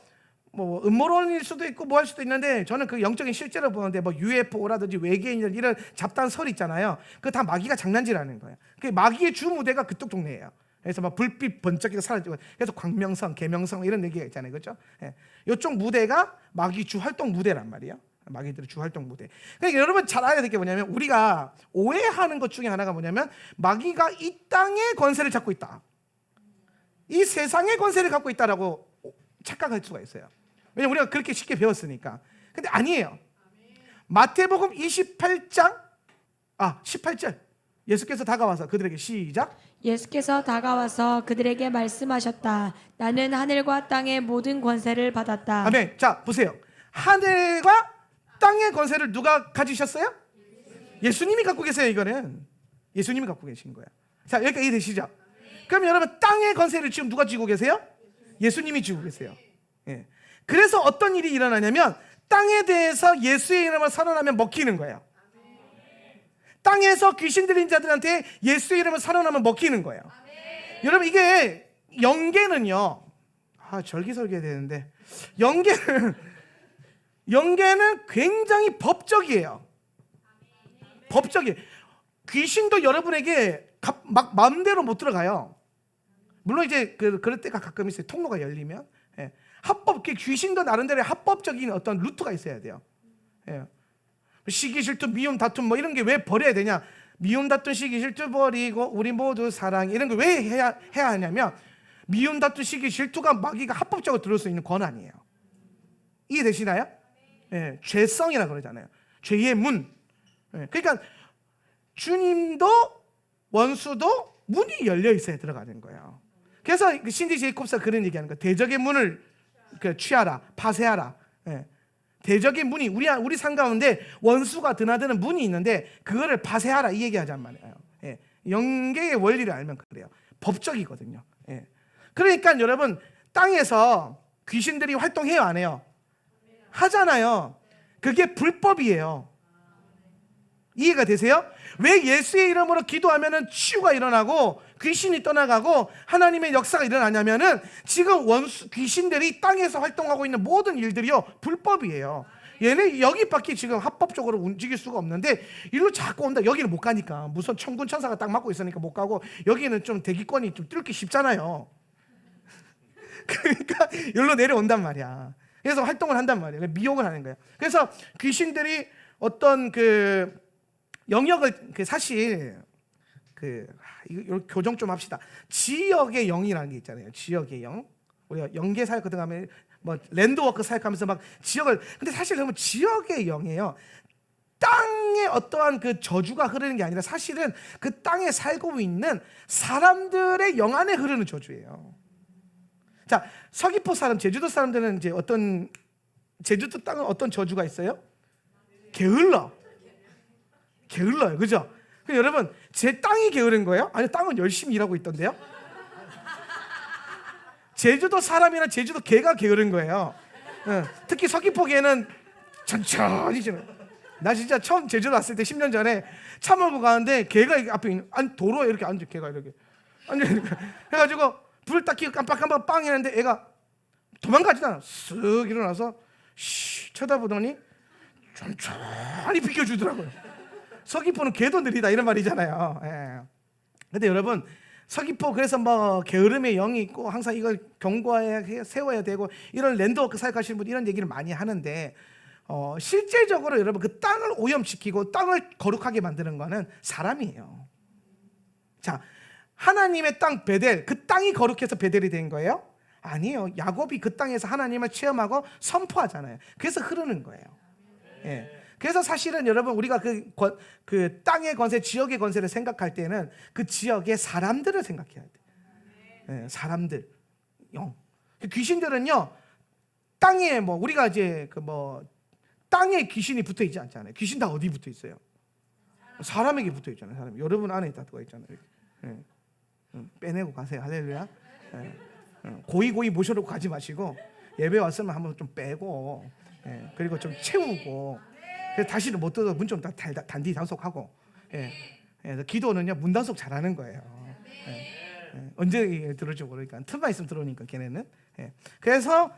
음모론일 수도 있고 뭐 할 수도 있는데, 저는 그 영적인 실제로 보는데 뭐 UFO라든지 외계인들 이런 잡다한 설 있잖아요. 그거 다 마귀가 장난질하는 거예요. 그 마귀의 주 무대가 그쪽 동네예요. 그래서 막 불빛 번쩍이고 사라지고, 그래서 광명성, 계명성 이런 얘기가 있잖아요. 그렇죠? 이쪽 무대가 마귀 주 활동 무대란 말이에요. 마귀들의 주 활동 무대. 그러니까 여러분 잘 알아야 될 게 뭐냐면, 우리가 오해하는 것 중에 하나가 뭐냐면, 마귀가 이 땅의 권세를 잡고 있다, 이 세상의 권세를 갖고 있다라고 착각할 수가 있어요. 왜냐면 우리가 그렇게 쉽게 배웠으니까. 근데 아니에요. 마태복음 18장 18절, 예수께서 다가와서 그들에게 시작. 예수께서 다가와서 그들에게 말씀하셨다. 나는 하늘과 땅의 모든 권세를 받았다. 아멘. 자 보세요. 하늘과 땅의 권세를 누가 가지셨어요? 예수님이 갖고 계세요. 이거는 예수님이 갖고 계신 거야. 자, 여기까지 이해되시죠? 그럼 여러분, 땅의 권세를 지금 누가 쥐고 계세요? 예수님이 쥐고 계세요. 그래서 어떤 일이 일어나냐면, 땅에 대해서 예수의 이름을 선언하면 먹히는 거예요. 땅에서 귀신 들린 자들한테 예수의 이름을 선언하면 먹히는 거예요. 여러분, 이게 영계는요, 절기설계해야 되는데, 영계는 굉장히 법적이에요. 법적이에요. 귀신도 여러분에게 막 마음대로 못 들어가요. 물론 이제 그럴 때가 가끔 있어요. 통로가 열리면. 귀신도 나름대로 합법적인 어떤 루트가 있어야 돼요. 시기 질투 미움 다툼 뭐 이런 게 왜 버려야 되냐? 미움 다툼 시기 질투 버리고 우리 모두 사랑, 이런 걸 왜 해야 하냐면, 미움 다툼 시기 질투가 마귀가 합법적으로 들을 수 있는 권한이에요. 이해되시나요? 죄성이라 그러잖아요. 죄의 문. 그러니까 주님도 원수도 문이 열려 있어야 들어가는 거예요. 그래서 신디 제이콥스가 그런 얘기하는 거예요. 대적의 문을 취하라, 파쇄하라. 대적의 문이 우리 삶 가운데 원수가 드나드는 문이 있는데, 그거를 파쇄하라, 이 얘기하자는 말이에요. 영계의 원리를 알면 그래요. 법적이거든요. 그러니까 여러분, 땅에서 귀신들이 활동해요, 안 해요? 하잖아요. 그게 불법이에요. 이해가 되세요? 왜 예수의 이름으로 기도하면은 치유가 일어나고 귀신이 떠나가고 하나님의 역사가 일어나냐면은, 지금 귀신들이 땅에서 활동하고 있는 모든 일들이요, 불법이에요. 얘네 여기밖에 지금 합법적으로 움직일 수가 없는데, 이리로 자꾸 온다. 여기는 못 가니까, 무슨 천군 천사가 딱 막고 있으니까 못 가고, 여기는 좀 대기권이 좀 뚫기 쉽잖아요. 그러니까 여기로 내려온단 말이야. 그래서 활동을 한단 말이에요. 미혹을 하는 거예요. 그래서 귀신들이 어떤 영역을, 사실 이거 교정 좀 합시다. 지역의 영이라는 게 있잖아요. 지역의 영. 우리가 영계 사역하든 하면 뭐 랜드워크 사역하면서 막 지역을, 근데 사실 그러면 지역의 영이에요. 땅에 어떠한 그 저주가 흐르는 게 아니라, 사실은 그 땅에 살고 있는 사람들의 영 안에 흐르는 저주예요. 자, 서귀포 사람, 제주도 사람들은 이제 제주도 땅은 어떤 저주가 있어요? 게을러요, 그죠? 여러분, 제 땅이 게으른 거예요? 아니, 땅은 열심히 일하고 있던데요? 제주도 사람이나 제주도 개가 게으른 거예요. 특히 서귀포 개는 천천히 지는. 나 진짜 처음 제주도 왔을 때 10년 전에 차 몰고 가는데, 개가 앞에 있는, 도로에 이렇게 앉아, 개가 이렇게 앉아. 해가지고 불 딱 켜고 깜빡깜빡 빵 했는데, 애가 도망가지도 않아. 쓱 일어나서 쳐다보더니 천천히 비켜주더라고요. 서귀포는 개도 느리다, 이런 말이잖아요. 근데 여러분, 서귀포, 그래서 뭐 게으름의 영이 있고 항상 이걸 경고해야 세워야 되고, 이런 랜드워크 사역하시는 분들 이런 얘기를 많이 하는데, 실제적으로 여러분, 그 땅을 오염시키고 땅을 거룩하게 만드는 거는 사람이에요. 자, 하나님의 땅 베델, 그 땅이 거룩해서 베델이 된 거예요? 아니에요. 야곱이 그 땅에서 하나님을 체험하고 선포하잖아요. 그래서 흐르는 거예요. 그래서 사실은 여러분, 우리가 그 땅의 권세, 지역의 권세를 생각할 때는 그 지역의 사람들을 생각해야 돼. 사람들, 영. 귀신들은요 땅에 뭐 우리가 이제 그 뭐 땅에 귀신이 붙어 있지 않잖아요. 귀신 다 어디 붙어 있어요? 사람에게 붙어 있잖아요. 사람. 여러분 안에 다 들어가 있잖아요. 빼내고 가세요. 할렐루야. 고이 모셔놓고 가지 마시고 예배 왔으면 한번 좀 빼고 그리고 좀 채우고 그래서 다시는 못 들어도 문 좀 단디 단속하고 그래서 기도는요 문 단속 잘하는 거예요. 언제 들을지 모르니까 틈만 있으면 들어오니까 걔네는. 그래서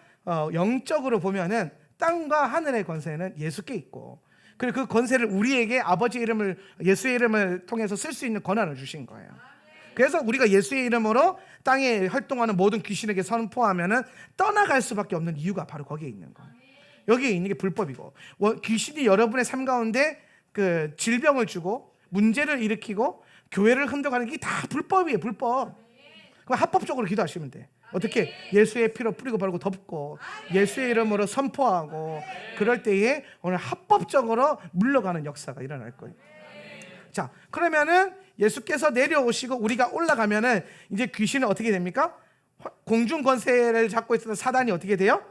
영적으로 보면은 땅과 하늘의 권세는 예수께 있고 그리고 그 권세를 우리에게 아버지 이름을 예수의 이름을 통해서 쓸 수 있는 권한을 주신 거예요. 그래서 우리가 예수의 이름으로 땅에 활동하는 모든 귀신에게 선포하면은 떠나갈 수밖에 없는 이유가 바로 거기에 있는 거예요. 여기에 있는 게 불법이고 귀신이 여러분의 삶 가운데 그 질병을 주고 문제를 일으키고 교회를 흔들어가는 게 다 불법이에요. 불법. 그럼 합법적으로 기도하시면 돼. 어떻게? 예수의 피로 뿌리고 바르고 덮고 예수의 이름으로 선포하고 그럴 때에 오늘 합법적으로 물러가는 역사가 일어날 거예요. 자, 그러면은 예수께서 내려오시고 우리가 올라가면은 이제 귀신은 어떻게 됩니까? 공중 권세를 잡고 있었던 사단이 어떻게 돼요?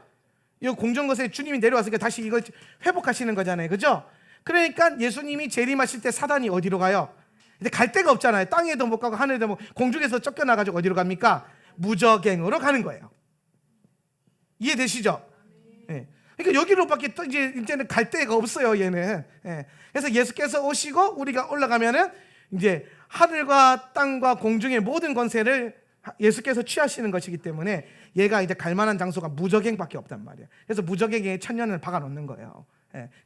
이 공중 권세 주님이 내려왔으니까 다시 이걸 회복하시는 거잖아요. 그죠? 그러니까 예수님이 재림하실 때 사단이 어디로 가요? 이제 갈 데가 없잖아요. 땅에도 못 가고 하늘에도 못 가고 공중에서 쫓겨나가지고 어디로 갑니까? 무저갱으로 가는 거예요. 이해되시죠? 그러니까 여기로밖에 또 이제는 갈 데가 없어요. 얘는. 그래서 예수께서 오시고 우리가 올라가면은 이제 하늘과 땅과 공중의 모든 권세를 예수께서 취하시는 것이기 때문에 얘가 이제 갈 만한 장소가 무저갱밖에 없단 말이에요. 그래서 무저갱에 천년을 박아 놓는 거예요.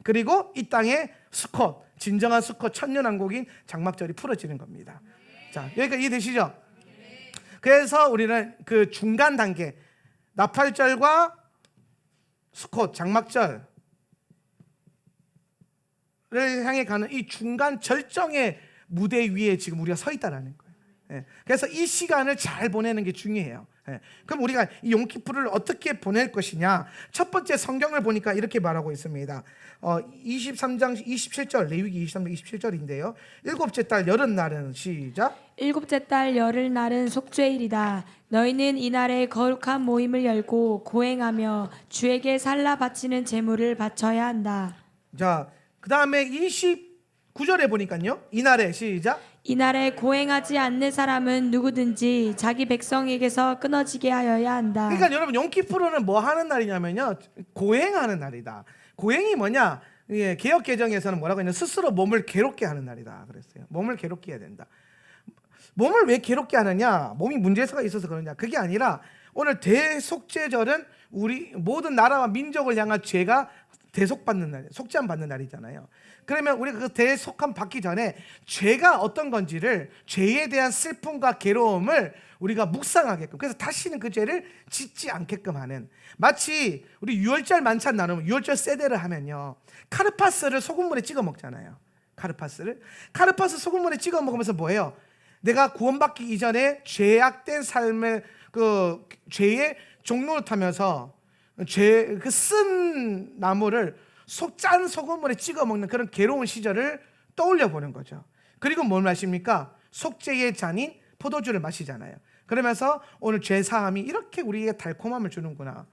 그리고 이 땅에 수컷, 진정한 수컷 천년왕국인 장막절이 풀어지는 겁니다. 자, 여기까지 이해되시죠? 그래서 우리는 그 중간 단계 나팔절과 수컷 장막절을 향해 가는 이 중간 절정의 무대 위에 지금 우리가 서 있다라는 거예요. 그래서 이 시간을 잘 보내는 게 중요해요. 그럼 우리가 이 용키푸르를 어떻게 보낼 것이냐? 첫 번째 성경을 보니까 이렇게 말하고 있습니다. 23장 27절 레위기 23장 27절인데요. 일곱째 달 열흘날은 시작. 일곱째 달 열흘날은 속죄일이다. 너희는 이날에 거룩한 모임을 열고 고행하며 주에게 살라 바치는 제물을 바쳐야 한다. 자, 그 다음에 29절에 보니까요. 이날에 시작. 이날에 고행하지 않는 사람은 누구든지 자기 백성에게서 끊어지게 하여야 한다. 그러니까 여러분 용키푸르는 뭐 하는 날이냐면요. 고행하는 날이다. 고행이 뭐냐? 개역 개정에서는 뭐라고 했냐? 스스로 몸을 괴롭게 하는 날이다 그랬어요. 몸을 괴롭게 해야 된다. 몸을 왜 괴롭게 하느냐? 몸이 문제가 있어서 그러냐? 그게 아니라 오늘 대속죄절은 우리 모든 나라와 민족을 향한 죄가 대속받는 날, 속죄함 받는 날이잖아요. 그러면 우리가 그 대속함 받기 전에 죄가 어떤 건지를 죄에 대한 슬픔과 괴로움을 우리가 묵상하게끔 그래서 다시는 그 죄를 짓지 않게끔 하는 마치 우리 유월절 만찬 나누면 유월절 세대를 하면요 카르파스를 소금물에 찍어 먹잖아요. 카르파스 소금물에 찍어 먹으면서 뭐예요? 내가 구원받기 이전에 죄악된 삶을 그 죄의 종로를 타면서 죄 그 쓴 나무를 짠 소금물에 찍어 먹는 그런 괴로운 시절을 떠올려 보는 거죠. 그리고 뭘 마십니까? 속죄의 잔인 포도주를 마시잖아요. 그러면서 오늘 죄 사함이 이렇게 우리에게 달콤함을 주는구나.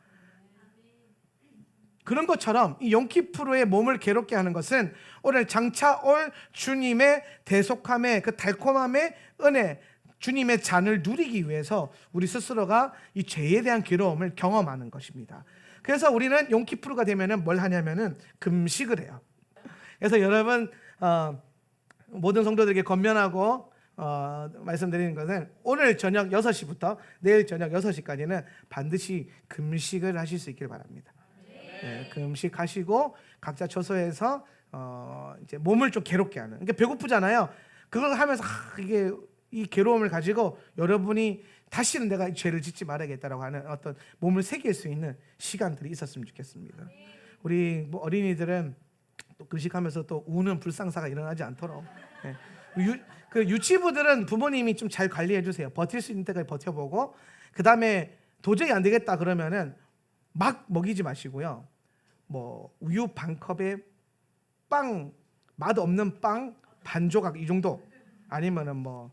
그런 것처럼 이 용키푸르의 몸을 괴롭게 하는 것은 오늘 장차 올 주님의 대속함의 그 달콤함의 은혜, 주님의 잔을 누리기 위해서 우리 스스로가 이 죄에 대한 괴로움을 경험하는 것입니다. 그래서 우리는 용키푸르가 되면은 뭘 하냐면은 금식을 해요. 그래서 여러분 모든 성도들에게 권면하고 말씀드리는 것은 오늘 저녁 6시부터 내일 저녁 6시까지는 반드시 금식을 하실 수 있길 바랍니다. 금식하시고 각자 처소에서 이제 몸을 좀 괴롭게 하는. 그러니까 배고프잖아요. 그걸 하면서 이게 이 괴로움을 가지고 여러분이 다시는 내가 죄를 짓지 말아야겠다라고 하는 어떤 몸을 새길 수 있는 시간들이 있었으면 좋겠습니다. 우리 뭐 어린이들은 또 금식하면서 또 우는 불상사가 일어나지 않도록 그 유치부들은 부모님이 좀 잘 관리해 주세요. 버틸 수 있는 때까지 버텨보고 그 다음에 도저히 안 되겠다 그러면은 막 먹이지 마시고요. 뭐 우유 반 컵에 빵 맛 없는 빵 반 조각 이 정도 아니면은 뭐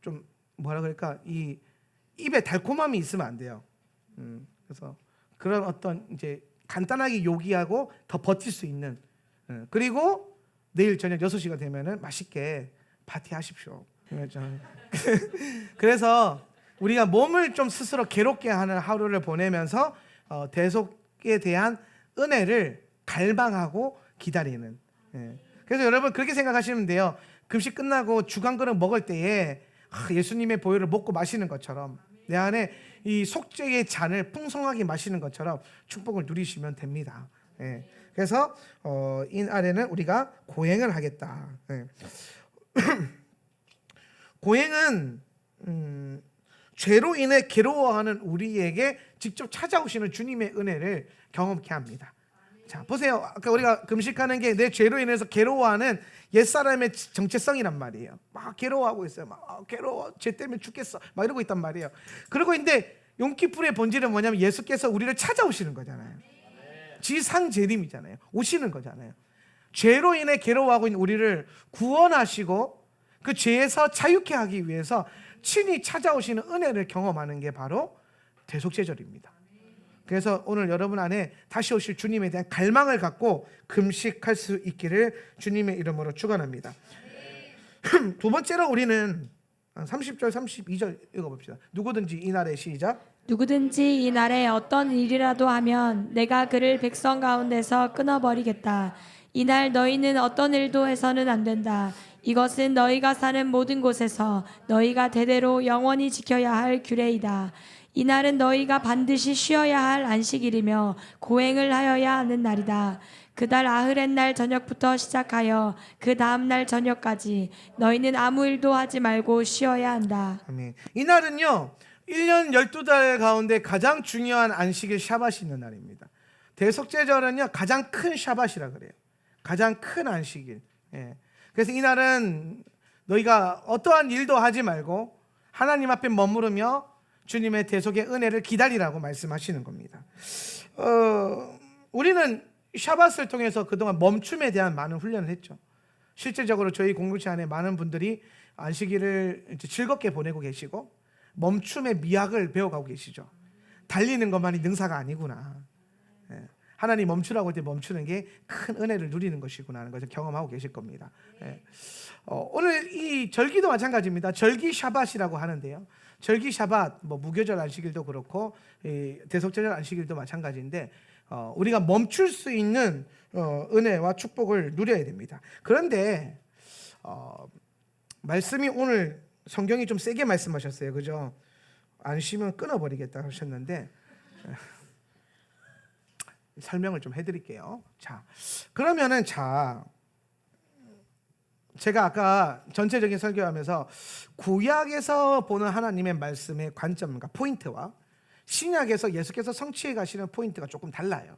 좀 뭐라 그럴까 이 입에 달콤함이 있으면 안 돼요. 그래서 그런 어떤 이제 간단하게 요기하고 더 버틸 수 있는, 그리고 내일 저녁 6시가 되면은 맛있게 파티하십시오. 그래서 우리가 몸을 좀 스스로 괴롭게 하는 하루를 보내면서 대속에 대한 은혜를 갈망하고 기다리는. 그래서 여러분 그렇게 생각하시면 돼요. 금식 끝나고 죽 한 그릇 먹을 때에 예수님의 보혈을 먹고 마시는 것처럼 내 안에 이 속죄의 잔을 풍성하게 마시는 것처럼 축복을 누리시면 됩니다. 그래서 이날에는 우리가 고행을 하겠다. 고행은 죄로 인해 괴로워하는 우리에게 직접 찾아오시는 주님의 은혜를 경험케 합니다. 자, 보세요. 아까 우리가 금식하는 게 내 죄로 인해서 괴로워하는 옛사람의 정체성이란 말이에요. 막 괴로워하고 있어요. 막 괴로워. 죄 때문에 죽겠어. 막 이러고 있단 말이에요. 그리고 근데 용키풀의 본질은 뭐냐면 예수께서 우리를 찾아오시는 거잖아요. 지상재림이잖아요. 오시는 거잖아요. 죄로 인해 괴로워하고 있는 우리를 구원하시고 그 죄에서 자유케 하기 위해서 친히 찾아오시는 은혜를 경험하는 게 바로 대속죄절입니다. 그래서 오늘 여러분 안에 다시 오실 주님에 대한 갈망을 갖고 금식할 수 있기를 주님의 이름으로 축원합니다. 두 번째로 우리는 30절 32절 읽어봅시다. 누구든지 이날에 시작. 누구든지 이날에 어떤 일이라도 하면 내가 그를 백성 가운데서 끊어버리겠다. 이날 너희는 어떤 일도 해서는 안 된다. 이것은 너희가 사는 모든 곳에서 너희가 대대로 영원히 지켜야 할 규례이다. 이날은 너희가 반드시 쉬어야 할 안식일이며 고행을 하여야 하는 날이다. 그달 아흐렛 날 저녁부터 시작하여 그 다음 날 저녁까지 너희는 아무 일도 하지 말고 쉬어야 한다. 아멘. 이날은요 1년 12달 가운데 가장 중요한 안식일 샤밧이 있는 날입니다. 대속죄절은요 가장 큰 샤밧이라 그래요. 가장 큰 안식일. 그래서 이날은 너희가 어떠한 일도 하지 말고 하나님 앞에 머무르며 주님의 대속의 은혜를 기다리라고 말씀하시는 겁니다. 우리는 샤밧을 통해서 그동안 멈춤에 대한 많은 훈련을 했죠. 실제적으로 저희 공동체 안에 많은 분들이 안식일을 이제 즐겁게 보내고 계시고 멈춤의 미학을 배워가고 계시죠. 달리는 것만이 능사가 아니구나. 하나님 멈추라고 할 때 멈추는 게 큰 은혜를 누리는 것이구나 하는 것을 경험하고 계실 겁니다. 오늘 이 절기도 마찬가지입니다. 절기 샤밧이라고 하는데요. 절기 샤밧, 뭐 무교절 안식일도 그렇고 대속절 안식일도 마찬가지인데 우리가 멈출 수 있는 은혜와 축복을 누려야 됩니다. 그런데 말씀이 오늘 성경이 좀 세게 말씀하셨어요. 그죠? 안 쉬면 끊어버리겠다 하셨는데 설명을 좀 해드릴게요. 자, 그러면은 제가 아까 전체적인 설교하면서 구약에서 보는 하나님의 말씀의 관점과 포인트와 신약에서 예수께서 성취해 가시는 포인트가 조금 달라요.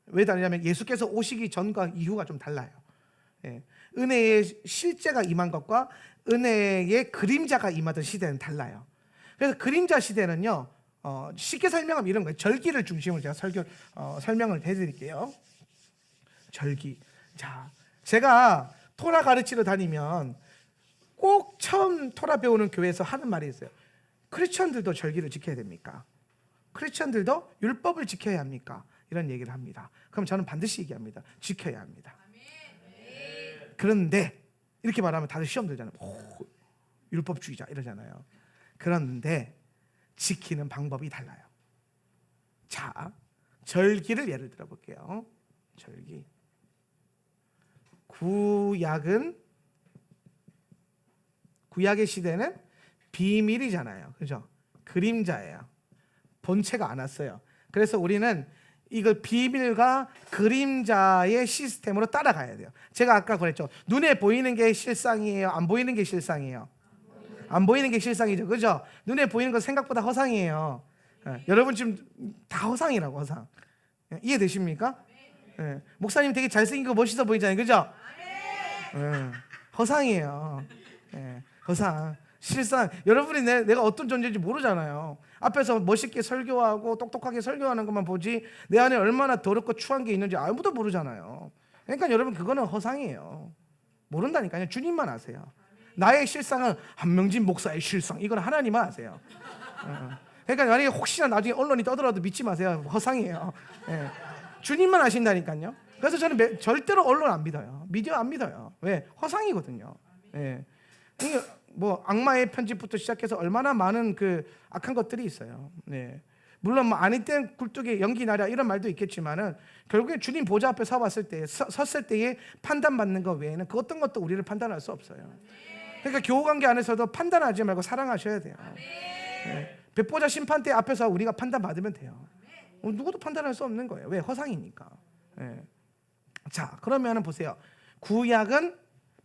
왜 다르냐면 예수께서 오시기 전과 이후가 좀 달라요. 은혜의 실제가 임한 것과 은혜의 그림자가 임하던 시대는 달라요. 그래서 그림자 시대는요 쉽게 설명하면 이런 거예요. 절기를 중심으로 제가 설명을 해드릴게요. 절기. 자, 제가 토라 가르치러 다니면 꼭 처음 토라 배우는 교회에서 하는 말이 있어요. 크리스천들도 절기를 지켜야 됩니까? 크리스천들도 율법을 지켜야 합니까? 이런 얘기를 합니다. 그럼 저는 반드시 얘기합니다. 지켜야 합니다. 그런데 이렇게 말하면 다들 시험 들잖아요. 율법주의자 이러잖아요. 그런데 지키는 방법이 달라요. 자, 절기를 예를 들어 볼게요. 절기. 구약의 시대는 비밀이잖아요. 그죠? 그림자예요. 본체가 안 왔어요. 그래서 우리는 이걸 비밀과 그림자의 시스템으로 따라가야 돼요. 제가 아까 그랬죠. 눈에 보이는 게 실상이에요? 안 보이는 게 실상이에요? 안 보이는 게 실상이죠. 그죠? 눈에 보이는 건 생각보다 허상이에요. 여러분 지금 다 허상이라고, 허상. 이해되십니까? 목사님 되게 잘생기고 멋있어 보이잖아요. 그죠? 허상이에요. 허상. 실상. 여러분이 내가 어떤 존재인지 모르잖아요. 앞에서 멋있게 설교하고 똑똑하게 설교하는 것만 보지 내 안에 얼마나 더럽고 추한 게 있는지 아무도 모르잖아요. 그러니까 여러분 그거는 허상이에요. 모른다니까요. 주님만 아세요. 나의 실상은 한명진 목사의 실상. 이건 하나님만 아세요. 그러니까 만약에 혹시나 나중에 언론이 떠들어도 믿지 마세요. 허상이에요. 예. 주님만 아신다니까요. 그래서 저는 절대로 언론 안 믿어요. 미디어 안 믿어요. 왜? 허상이거든요. 예. 이게 뭐 악마의 편집부터 시작해서 얼마나 많은 그 악한 것들이 있어요. 네. 물론 뭐 아닌 땐 굴뚝에 연기 나랴 이런 말도 있겠지만은 결국에 주님 보좌 앞에 섰을 때에 판단받는 것 외에는 그 어떤 것도 우리를 판단할 수 없어요. 그러니까 교우관계 안에서도 판단하지 말고 사랑하셔야 돼요. 네. 백보자 심판 때 앞에서 우리가 판단받으면 돼요. 누구도 판단할 수 없는 거예요. 왜? 허상이니까. 네. 자, 그러면은 보세요. 구약은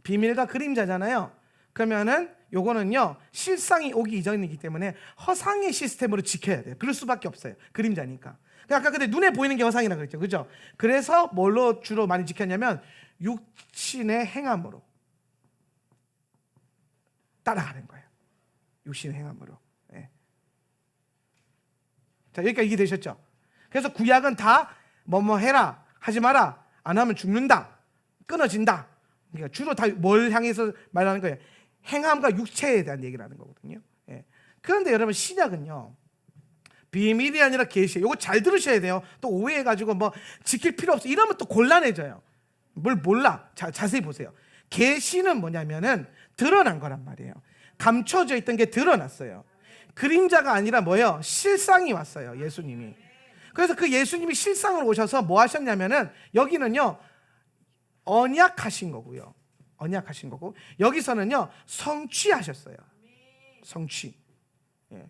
비밀과 그림자잖아요. 그러면은 요거는요 실상이 오기 이전이기 때문에 허상의 시스템으로 지켜야 돼요. 그럴 수밖에 없어요. 그림자니까. 아까 근데 눈에 보이는 게 허상이라 그랬죠, 그죠? 그래서 뭘로 주로 많이 지켰냐면 육신의 행함으로 따라가는 거예요. 육신의 행함으로. 네. 자, 여기까지 이해되셨죠? 그래서 구약은 다 뭐뭐 해라, 하지 마라, 안 하면 죽는다, 끊어진다. 그러니까 주로 다 뭘 향해서 말하는 거예요? 행함과 육체에 대한 얘기를 하는 거거든요. 예. 그런데 여러분 신약은요 비밀이 아니라 계시예요. 이거 잘 들으셔야 돼요. 또 오해해가지고 뭐 지킬 필요 없어 이러면 또 곤란해져요. 뭘 몰라. 자세히 보세요. 계시는 뭐냐면은 드러난 거란 말이에요. 감춰져 있던 게 드러났어요. 그림자가 아니라 뭐예요? 실상이 왔어요. 예수님이. 그래서 그 예수님이 실상으로 오셔서 뭐 하셨냐면은 여기는요 언약하신 거고요. 언약하신 거고 여기서는요 성취하셨어요. 성취. 예.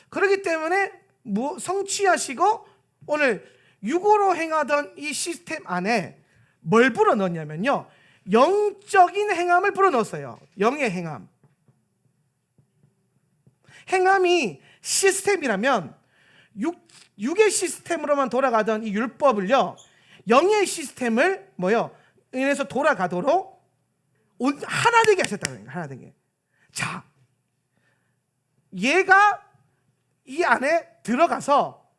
그렇기 때문에 뭐 성취하시고 오늘 육으로 행하던 이 시스템 안에 뭘 불어넣었냐면요 영적인 행함을 불어넣었어요. 영의 행함. 행함이 시스템이라면 육의 시스템으로만 돌아가던 이 율법을요 영의 시스템을 뭐요 인해서 돌아가도록 하나 되게 하셨다는 거예요. 하나 되게. 자, 얘가 이 안에 들어가서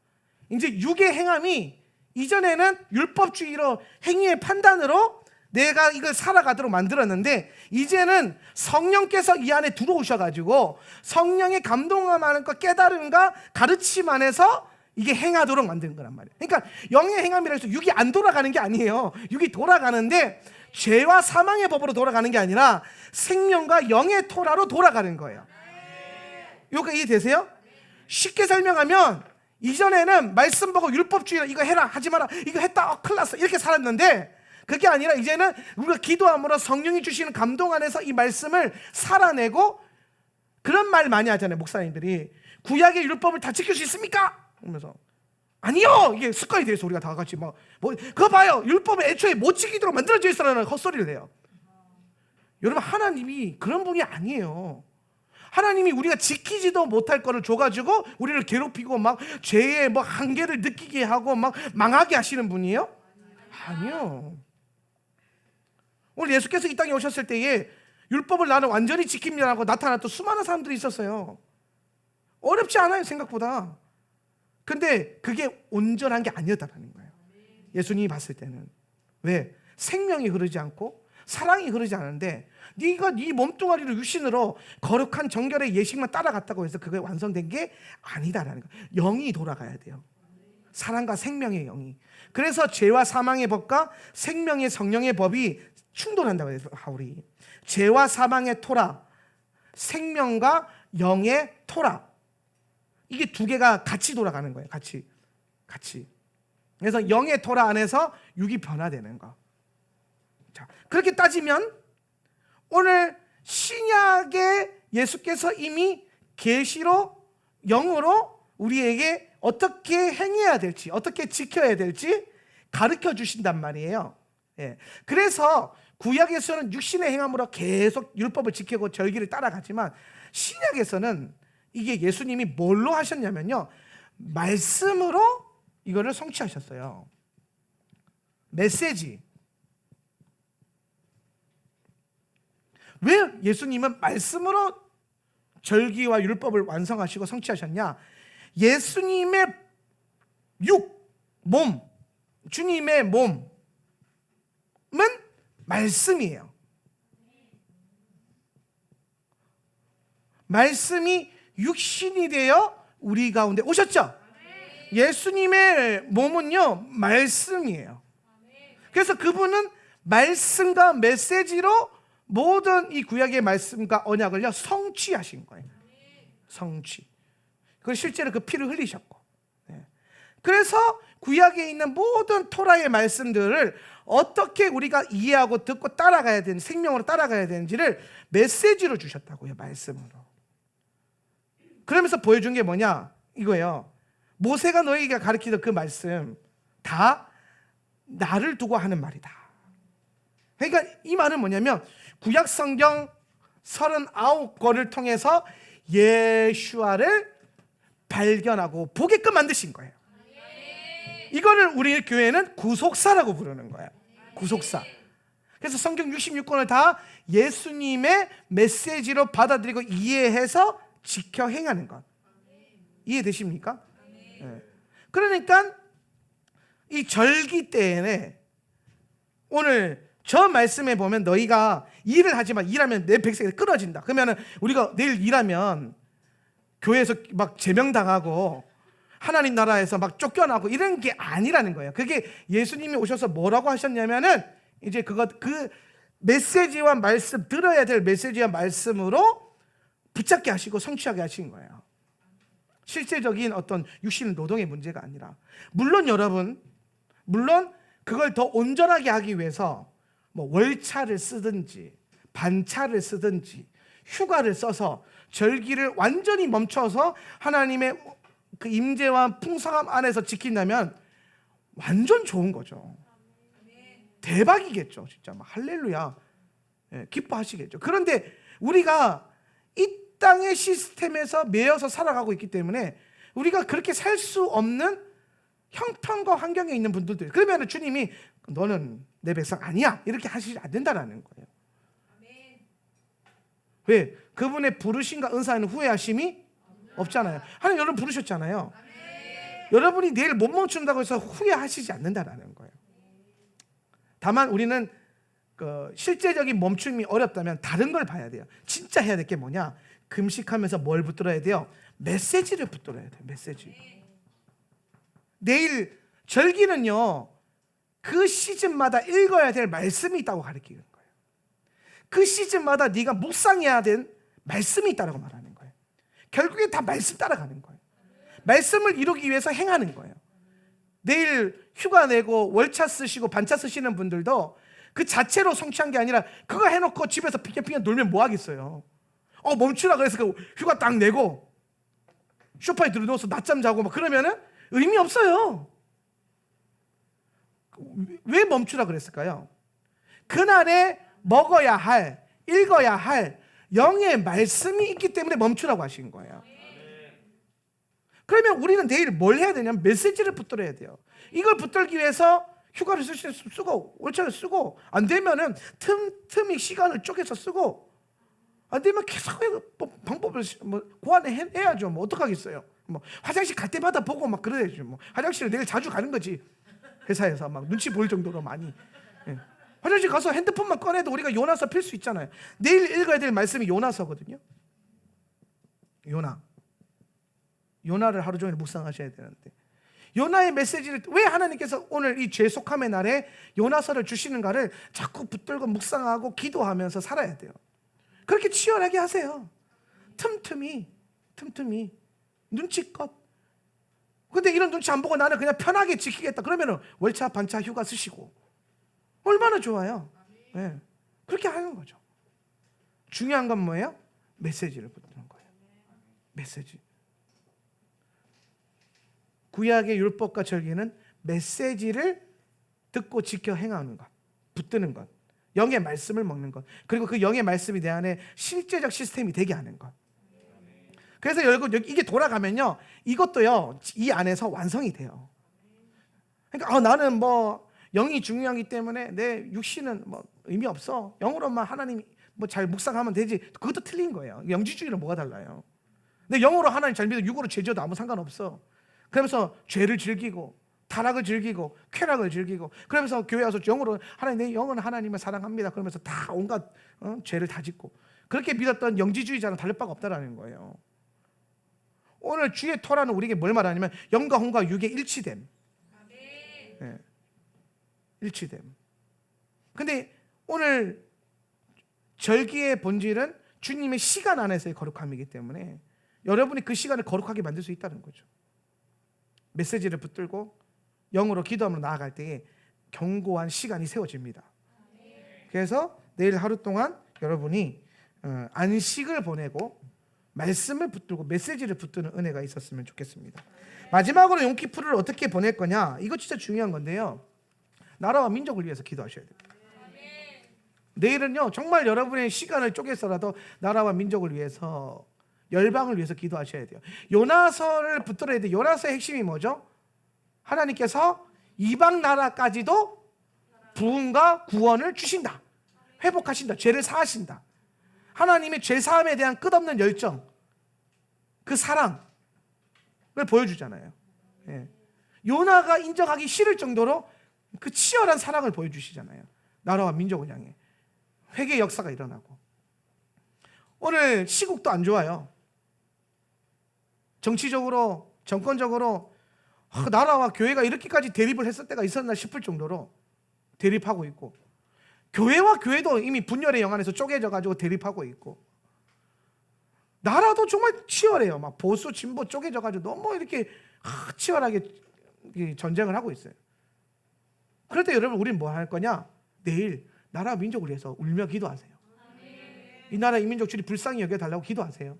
이제 육의 행함이 이전에는 율법주의로 행위의 판단으로 내가 이걸 살아가도록 만들었는데 이제는 성령께서 이 안에 들어오셔가지고 성령의 감동함하는 것 깨달음과 가르침 안에서 이게 행하도록 만드는 거란 말이에요. 그러니까 영의 행함이라 해서 육이 안 돌아가는 게 아니에요. 육이 돌아가는데 죄와 사망의 법으로 돌아가는 게 아니라 생명과 영의 토라로 돌아가는 거예요. 이거 이해되세요? 쉽게 설명하면 이전에는 말씀 보고 율법주의로 이거 해라 하지 마라 이거 했다 큰일 났어 이렇게 살았는데 그게 아니라 이제는 우리가 기도함으로 성령이 주시는 감동 안에서 이 말씀을 살아내고 그런 말 많이 하잖아요. 목사님들이 구약의 율법을 다 지킬 수 있습니까? 그러면서 아니요 이게 습관이 돼서 우리가 다 같이 뭐 그거 봐요 율법을 애초에 못 지키도록 만들어져 있어라는 헛소리를 해요. 여러분 하나님이 그런 분이 아니에요. 하나님이 우리가 지키지도 못할 거를 줘가지고 우리를 괴롭히고 막 죄의 뭐 한계를 느끼게 하고 막 망하게 하시는 분이에요? 아니요. 오늘 예수께서 이 땅에 오셨을 때에 율법을 나는 완전히 지킵니다라고 나타났던 수많은 사람들이 있었어요. 어렵지 않아요 생각보다. 근데 그게 온전한 게 아니었다는 거예요. 예수님이 봤을 때는. 왜? 생명이 흐르지 않고 사랑이 흐르지 않은데 네가 네 몸뚱아리로 육신으로 거룩한 정결의 예식만 따라갔다고 해서 그게 완성된 게 아니다라는 거예요. 영이 돌아가야 돼요. 사랑과 생명의 영이. 그래서 죄와 사망의 법과 생명의 성령의 법이 충돌한다고 해서 하울이 죄와 사망의 토라, 생명과 영의 토라 이게 두 개가 같이 돌아가는 거예요. 같이. 그래서 영의 토라 안에서 육이 변화되는 거. 자, 그렇게 따지면 오늘 신약에 예수께서 이미 계시로 영으로 우리에게 어떻게 행해야 될지, 어떻게 지켜야 될지 가르쳐 주신단 말이에요. 예. 그래서 구약에서는 육신의 행함으로 계속 율법을 지키고 절기를 따라가지만 신약에서는 이게 예수님이 뭘로 하셨냐면요 말씀으로 이거를 성취하셨어요. 메시지. 왜 예수님은 말씀으로 절기와 율법을 완성하시고 성취하셨냐? 예수님의 몸, 주님의 몸은 말씀이에요. 말씀이 육신이 되어 우리 가운데 오셨죠? 예수님의 몸은요, 말씀이에요. 그래서 그분은 말씀과 메시지로 모든 이 구약의 말씀과 언약을요 성취하신 거예요. 성취. 그리고 실제로 그 피를 흘리셨고. 그래서 구약에 있는 모든 토라의 말씀들을 어떻게 우리가 이해하고 듣고 따라가야 되는지, 생명으로 따라가야 되는지를 메시지로 주셨다고요. 말씀으로. 그러면서 보여준 게 뭐냐 이거예요. 모세가 너희에게 가르치던 그 말씀 다 나를 두고 하는 말이다. 그러니까 이 말은 뭐냐면 구약 성경 39권을 통해서 예수아를 발견하고 보게끔 만드신 거예요. 이거를 우리 교회는 구속사라고 부르는 거예요. 구속사. 그래서 성경 66권을 다 예수님의 메시지로 받아들이고 이해해서 지켜 행하는 것. 이해되십니까? 네. 그러니까 이 절기 때에 오늘 저 말씀에 보면 너희가 일을 하지만 일하면 내 백성이 끊어진다. 그러면 우리가 내일 일하면 교회에서 막 제명당하고 하나님 나라에서 막 쫓겨나고 이런 게 아니라는 거예요. 그게 예수님이 오셔서 뭐라고 하셨냐면은 이제 그 메시지와 말씀, 들어야 될 메시지와 말씀으로 붙잡게 하시고 성취하게 하신 거예요. 실제적인 어떤 육신 노동의 문제가 아니라. 물론 여러분, 물론 그걸 더 온전하게 하기 위해서 뭐 월차를 쓰든지 반차를 쓰든지 휴가를 써서 절기를 완전히 멈춰서 하나님의 그 임재와 풍성함 안에서 지킨다면 완전 좋은 거죠. 대박이겠죠. 진짜 막 할렐루야. 기뻐하시겠죠. 그런데 우리가 이 땅의 시스템에서 매여서 살아가고 있기 때문에 우리가 그렇게 살 수 없는 형편과 환경에 있는 분들도, 그러면 주님이 너는 내 백성 아니야 이렇게 하시지 않는다라는 거예요. 왜? 그분의 부르심과 은사에는 후회하심이 없잖아요. 하나님 여러분 부르셨잖아요. 여러분이 내일 못 멈춘다고 해서 후회하시지 않는다라는 거예요. 다만 우리는 그 실제적인 멈춤이 어렵다면 다른 걸 봐야 돼요. 진짜 해야 될 게 뭐냐? 금식하면서 뭘 붙들어야 돼요? 메시지를 붙들어야 돼요. 메시지. 내일 절기는요, 그 시즌마다 읽어야 될 말씀이 있다고 가르치는 거예요. 그 시즌마다 네가 묵상해야 될 말씀이 있다고 말하는 거예요. 결국에 다 말씀 따라가는 거예요. 말씀을 이루기 위해서 행하는 거예요. 내일 휴가 내고 월차 쓰시고 반차 쓰시는 분들도 그 자체로 성취한 게 아니라 그거 해놓고 집에서 핑계핑계 놀면 뭐 하겠어요. 멈추라 그래서 그 휴가 딱 내고 소파에 들어누워서 낮잠 자고 막 그러면은 의미 없어요. 왜 멈추라 그랬을까요? 그날에 먹어야 할, 읽어야 할 영의 말씀이 있기 때문에 멈추라고 하신 거예요. 그러면 우리는 내일 뭘 해야 되냐면 메시지를 붙들어야 돼요. 이걸 붙들기 위해서 휴가를 쓰고 월차를 쓰고, 안 되면은 틈틈이 시간을 쪼개서 쓰고, 안 되면 계속 방법을 고안해야죠. 뭐 어떡하겠어요. 뭐 화장실 갈 때마다 보고 막 그래야죠. 뭐 화장실을 내일 자주 가는 거지. 회사에서 막 눈치 보일 정도로 많이. 화장실 가서 핸드폰만 꺼내도 우리가 요나서 필 수 있잖아요. 내일 읽어야 될 말씀이 요나서거든요. 요나를 하루 종일 묵상하셔야 되는데, 요나의 메시지를 왜 하나님께서 오늘 이 죄속함의 날에 요나서를 주시는가를 자꾸 붙들고 묵상하고 기도하면서 살아야 돼요. 그렇게 치열하게 하세요. 틈틈이 눈치껏. 근데 이런 눈치 안 보고 나는 그냥 편하게 지키겠다 그러면 월차 반차 휴가 쓰시고 얼마나 좋아요. 네. 그렇게 하는 거죠. 중요한 건 뭐예요? 메시지를 붙드는 거예요. 메시지. 구약의 율법과 절기는 메시지를 듣고 지켜 행하는 것, 붙드는 것, 영의 말씀을 먹는 것, 그리고 그 영의 말씀이 내 안에 실제적 시스템이 되게 하는 것. 그래서 여러분 이게 돌아가면요, 이것도요 이 안에서 완성이 돼요. 그러니까 나는 뭐 영이 중요하기 때문에 내 육신은 뭐 의미 없어, 영으로만 하나님 뭐 잘 묵상하면 되지. 그것도 틀린 거예요. 영지주의는 뭐가 달라요? 근데 영으로 하나님 잘 믿어 육으로 죄 지어도 아무 상관없어. 그러면서 죄를 즐기고 타락을 즐기고 쾌락을 즐기고, 그러면서 교회 와서 영으로 하나님, 내 영은 하나님을 사랑합니다 그러면서 다 온갖 죄를 다 짓고, 그렇게 믿었던 영지주의자는 다를 바가 없다라는 거예요. 오늘 주의 토라는 우리에게 뭘 말하냐면 영과 혼과 육의 일치됨. 네. 일치됨. 근데 오늘 절기의 본질은 주님의 시간 안에서의 거룩함이기 때문에 여러분이 그 시간을 거룩하게 만들 수 있다는 거죠. 메시지를 붙들고 영으로 기도하며 나아갈 때에 견고한 시간이 세워집니다. 그래서 내일 하루 동안 여러분이 안식을 보내고 말씀을 붙들고 메시지를 붙드는 은혜가 있었으면 좋겠습니다. 마지막으로 용키푸르를 어떻게 보낼 거냐, 이거 진짜 중요한 건데요, 나라와 민족을 위해서 기도하셔야 됩니다. 내일은요 정말 여러분의 시간을 쪼개서라도 나라와 민족을 위해서, 열방을 위해서 기도하셔야 돼요. 요나서를 붙들어야 돼요. 요나서의 핵심이 뭐죠? 하나님께서 이방 나라까지도 부흥과 구원을 주신다, 회복하신다, 죄를 사하신다. 하나님의 죄 사함에 대한 끝없는 열정, 그 사랑을 보여주잖아요. 예. 요나가 인정하기 싫을 정도로 그 치열한 사랑을 보여주시잖아요. 나라와 민족을 향해 회개의 역사가 일어나고. 오늘 시국도 안 좋아요. 정치적으로, 정권적으로 나라와 교회가 이렇게까지 대립을 했을 때가 있었나 싶을 정도로 대립하고 있고, 교회와 교회도 이미 분열의 영안에서 쪼개져 가지고 대립하고 있고, 나라도 정말 치열해요. 막 보수 진보 쪼개져 가지고 너무 이렇게 치열하게 전쟁을 하고 있어요. 그럴 때 여러분, 우리는 뭐 할 거냐? 내일 나라 민족을 위해서 울며 기도하세요. 이 나라 이 민족 주님 불쌍히 여겨달라고 기도하세요.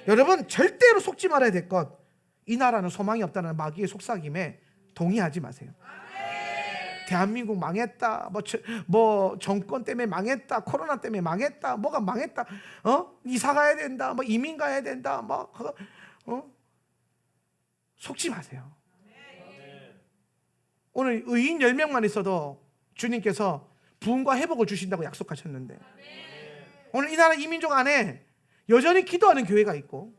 여러분, 절대로 속지 말아야 될 것, 이 나라는 소망이 없다는 마귀의 속삭임에 동의하지 마세요. 대한민국 망했다, 뭐 정권 때문에 망했다, 코로나 때문에 망했다, 뭐가 망했다, 이사 가야 된다, 뭐 이민 가야 된다, 속지 마세요. 오늘 의인 10명만 있어도 주님께서 부흥과 회복을 주신다고 약속하셨는데, 오늘 이 나라 이 민족 안에 여전히 기도하는 교회가 있고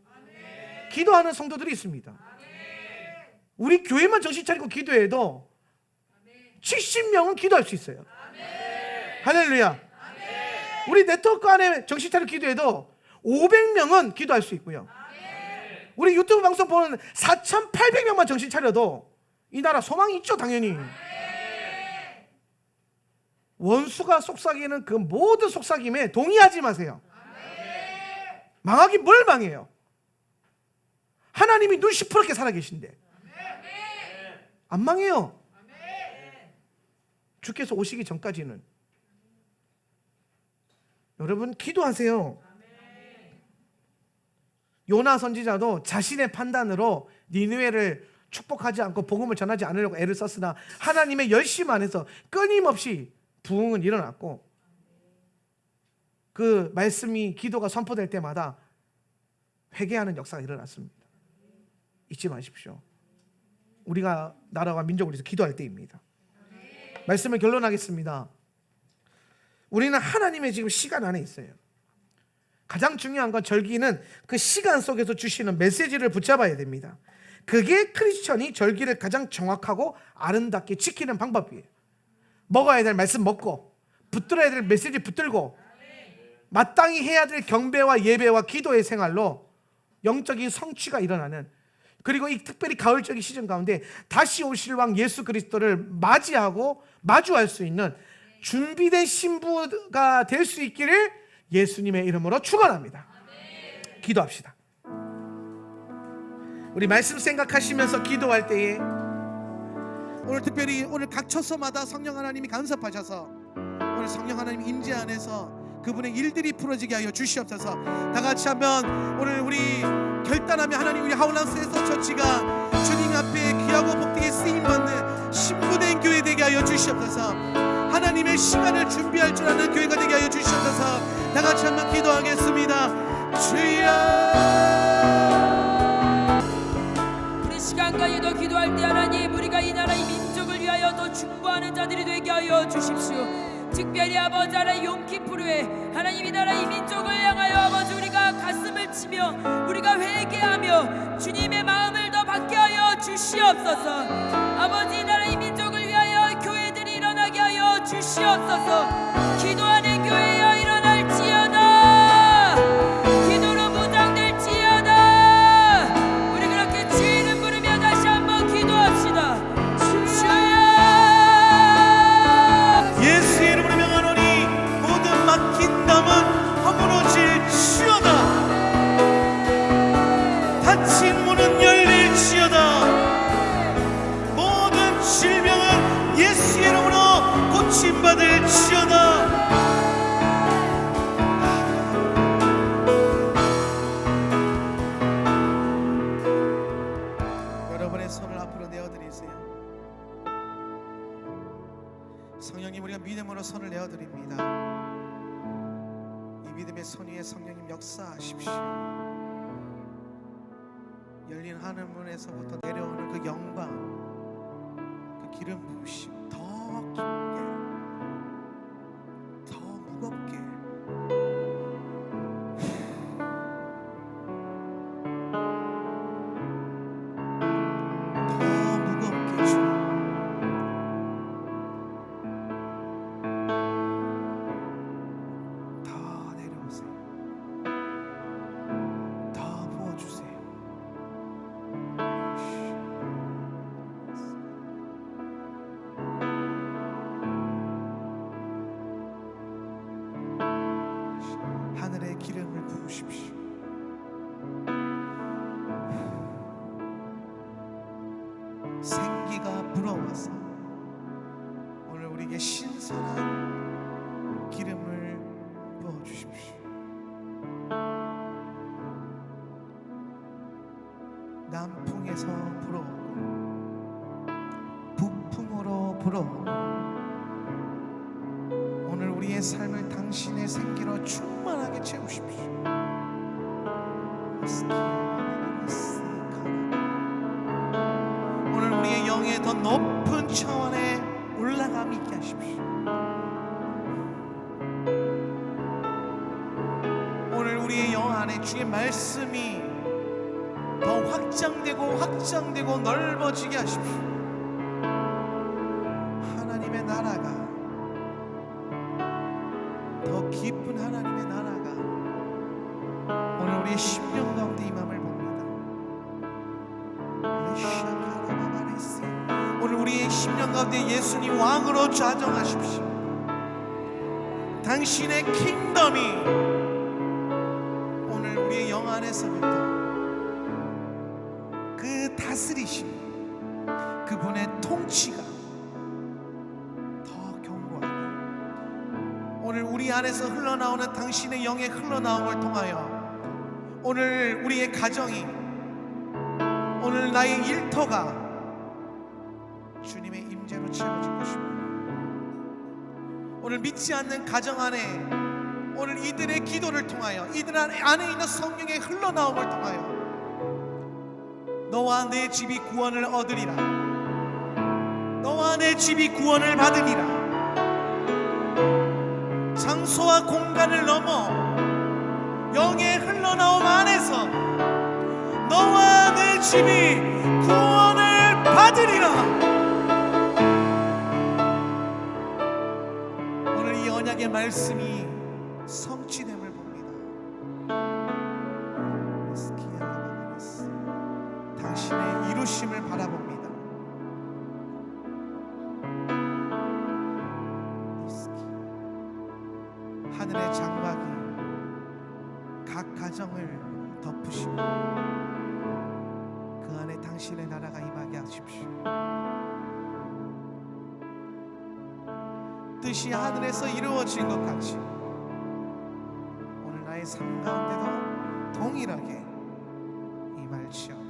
기도하는 성도들이 있습니다. 우리 교회만 정신 차리고 기도해도 70명은 기도할 수 있어요. 할렐루야. 우리 네트워크 안에 정신 차리고 기도해도 500명은 기도할 수 있고요. 우리 유튜브 방송 보는 4,800명만 정신 차려도 이 나라 소망이 있죠, 당연히. 원수가 속삭이는 그 모든 속삭임에 동의하지 마세요. 망하긴 뭘 망해요? 하나님이 눈 시퍼렇게 살아계신데 안 망해요. 주께서 오시기 전까지는 여러분 기도하세요. 요나 선지자도 자신의 판단으로 니느웨를 축복하지 않고 복음을 전하지 않으려고 애를 썼으나 하나님의 열심 안에서 끊임없이 부흥은 일어났고, 그 말씀이, 기도가 선포될 때마다 회개하는 역사가 일어났습니다. 잊지 마십시오. 우리가 나라와 민족을 위해서 기도할 때입니다. 말씀을 결론하겠습니다. 우리는 하나님의 지금 시간 안에 있어요. 가장 중요한 건 절기는 그 시간 속에서 주시는 메시지를 붙잡아야 됩니다. 그게 크리스천이 절기를 가장 정확하고 아름답게 지키는 방법이에요. 먹어야 될 말씀 먹고, 붙들어야 될 메시지 붙들고, 마땅히 해야 될 경배와 예배와 기도의 생활로 영적인 성취가 일어나는, 그리고 이 특별히 가을적인 시즌 가운데 다시 오실 왕 예수 그리스도를 맞이하고 마주할 수 있는 준비된 신부가 될 수 있기를 예수님의 이름으로 축원합니다. 기도합시다. 우리 말씀 생각하시면서 기도할 때에 오늘 특별히 오늘 각 처소마다 성령 하나님이 간섭하셔서 오늘 성령 하나님 임재 안에서 그분의 일들이 풀어지게 하여 주시옵소서. 다 같이 한번 오늘 우리 결단하며 하나님, 우리 하울란스에서 처치가 주님 앞에 귀하고 복되게 쓰임받는 신부된 교회 되게 하여 주시옵소서. 하나님의 시간을 준비할 줄 아는 교회가 되게 하여 주시옵소서. 다 같이 한번 기도하겠습니다. 주여, 우리 시간까지도 기도할 때 하나님, 우리가 이 나라 이 민족을 위하여 더 중보하는 자들이 되게 하여 주십시오. 특별히 아버지 하나님, 용키푸르에 하나님 이 나라 이 민족을 향하여 아버지 우리가 가슴을 치며 우리가 회개하며 주님의 마음을 더 받게 하여 주시옵소서. 아버지 이 나라 이 민족을 위하여 교회들이 일어나게 하여 주시옵소서. 기도하는 교회여 일어날지어다. 문은 열릴지어다. 모든 질병은 예수 이름으로 고침받을지어다. 여러분의 손을 앞으로 내어드리세요. 성령님, 우리가 믿음으로 손을 내어드립니다. 이 믿음의 손 위에 성령님 역사하십시오. 열린 하늘문에서부터 내려오는 그 영광, 그 기름 부으심 더 깊게, 더 무겁게, 더 무겁게 주님, 더 내려오세요. 더 부어주세요. 하늘의 기름을 부으십시오. 생기가 불어와서 오늘 우리에게 신선한 기름을 부어주십시오. 남풍에서 불어오고 북풍으로 불어오고 오늘 우리의 삶을 당신의 생기로 충만하게 채우십시오. 오늘 우리의 영의 더 높은 차원에 올라감 있게 하십시오. 오늘 우리의 영 안에 주의 말씀이 더 확장되고 넓어지게 하십시오. 하나님의 나라가, 더 깊은 하나님의 나라가 오늘 우리의 심령 가운데 임함을 봅니다. 오늘 우리의 심령 가운데 예수님 왕으로 좌정하십시오. 당신의 킹덤이 오늘 우리의 영 안에서부터 그 다스리심, 그분의 통치가 더 견고하게 오늘 우리 안에서 흘러나오는 당신의 영의 흘러나옴을 통하여 오늘 우리의 가정이, 오늘 나의 일터가 주님의 임재로 채워질 것입니다. 오늘 믿지 않는 가정 안에 오늘 이들의 기도를 통하여, 이들 안에 있는 성령의 흘러나옴을 통하여 너와 내 집이 구원을 얻으리라, 너와 내 집이 구원을 받으리라. 장소와 공간을 넘어 영의 흘러나옴 안에서 너와 내 집이 구원을 받으리라. 오늘 이 언약의 말씀이 성취됨을 봅니다. 당신의 이루심을 바라봅니다. 하늘의 장막이 각 가정을 덮으시고 그 안에 당신의 나라가 임하게 하십시오. 뜻이 하늘에서 이루어진 것 같이 오늘 나의 삶 가운데도 동일하게 임할지어다.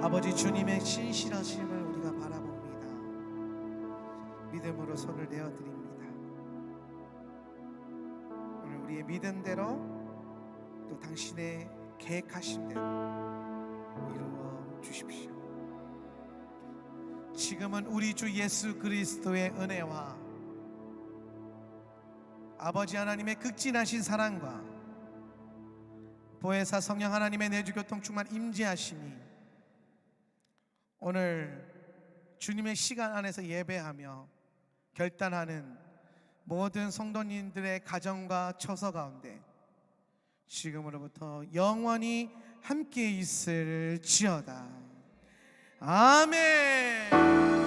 아버지, 주님의 신실하심을 우리가 바라봅니다. 믿음으로 손을 내어드립니다. 오늘 우리의 믿음대로 또 당신의 계획하신 대로 이루어 주십시오. 지금은 우리 주 예수 그리스도의 은혜와 아버지 하나님의 극진하신 사랑과 보혜사 성령 하나님의 내주교통 충만 임재하심이 오늘 주님의 시간 안에서 예배하며 결단하는 모든 성도님들의 가정과 처소 가운데 지금으로부터 영원히 함께 있을지어다. 아멘.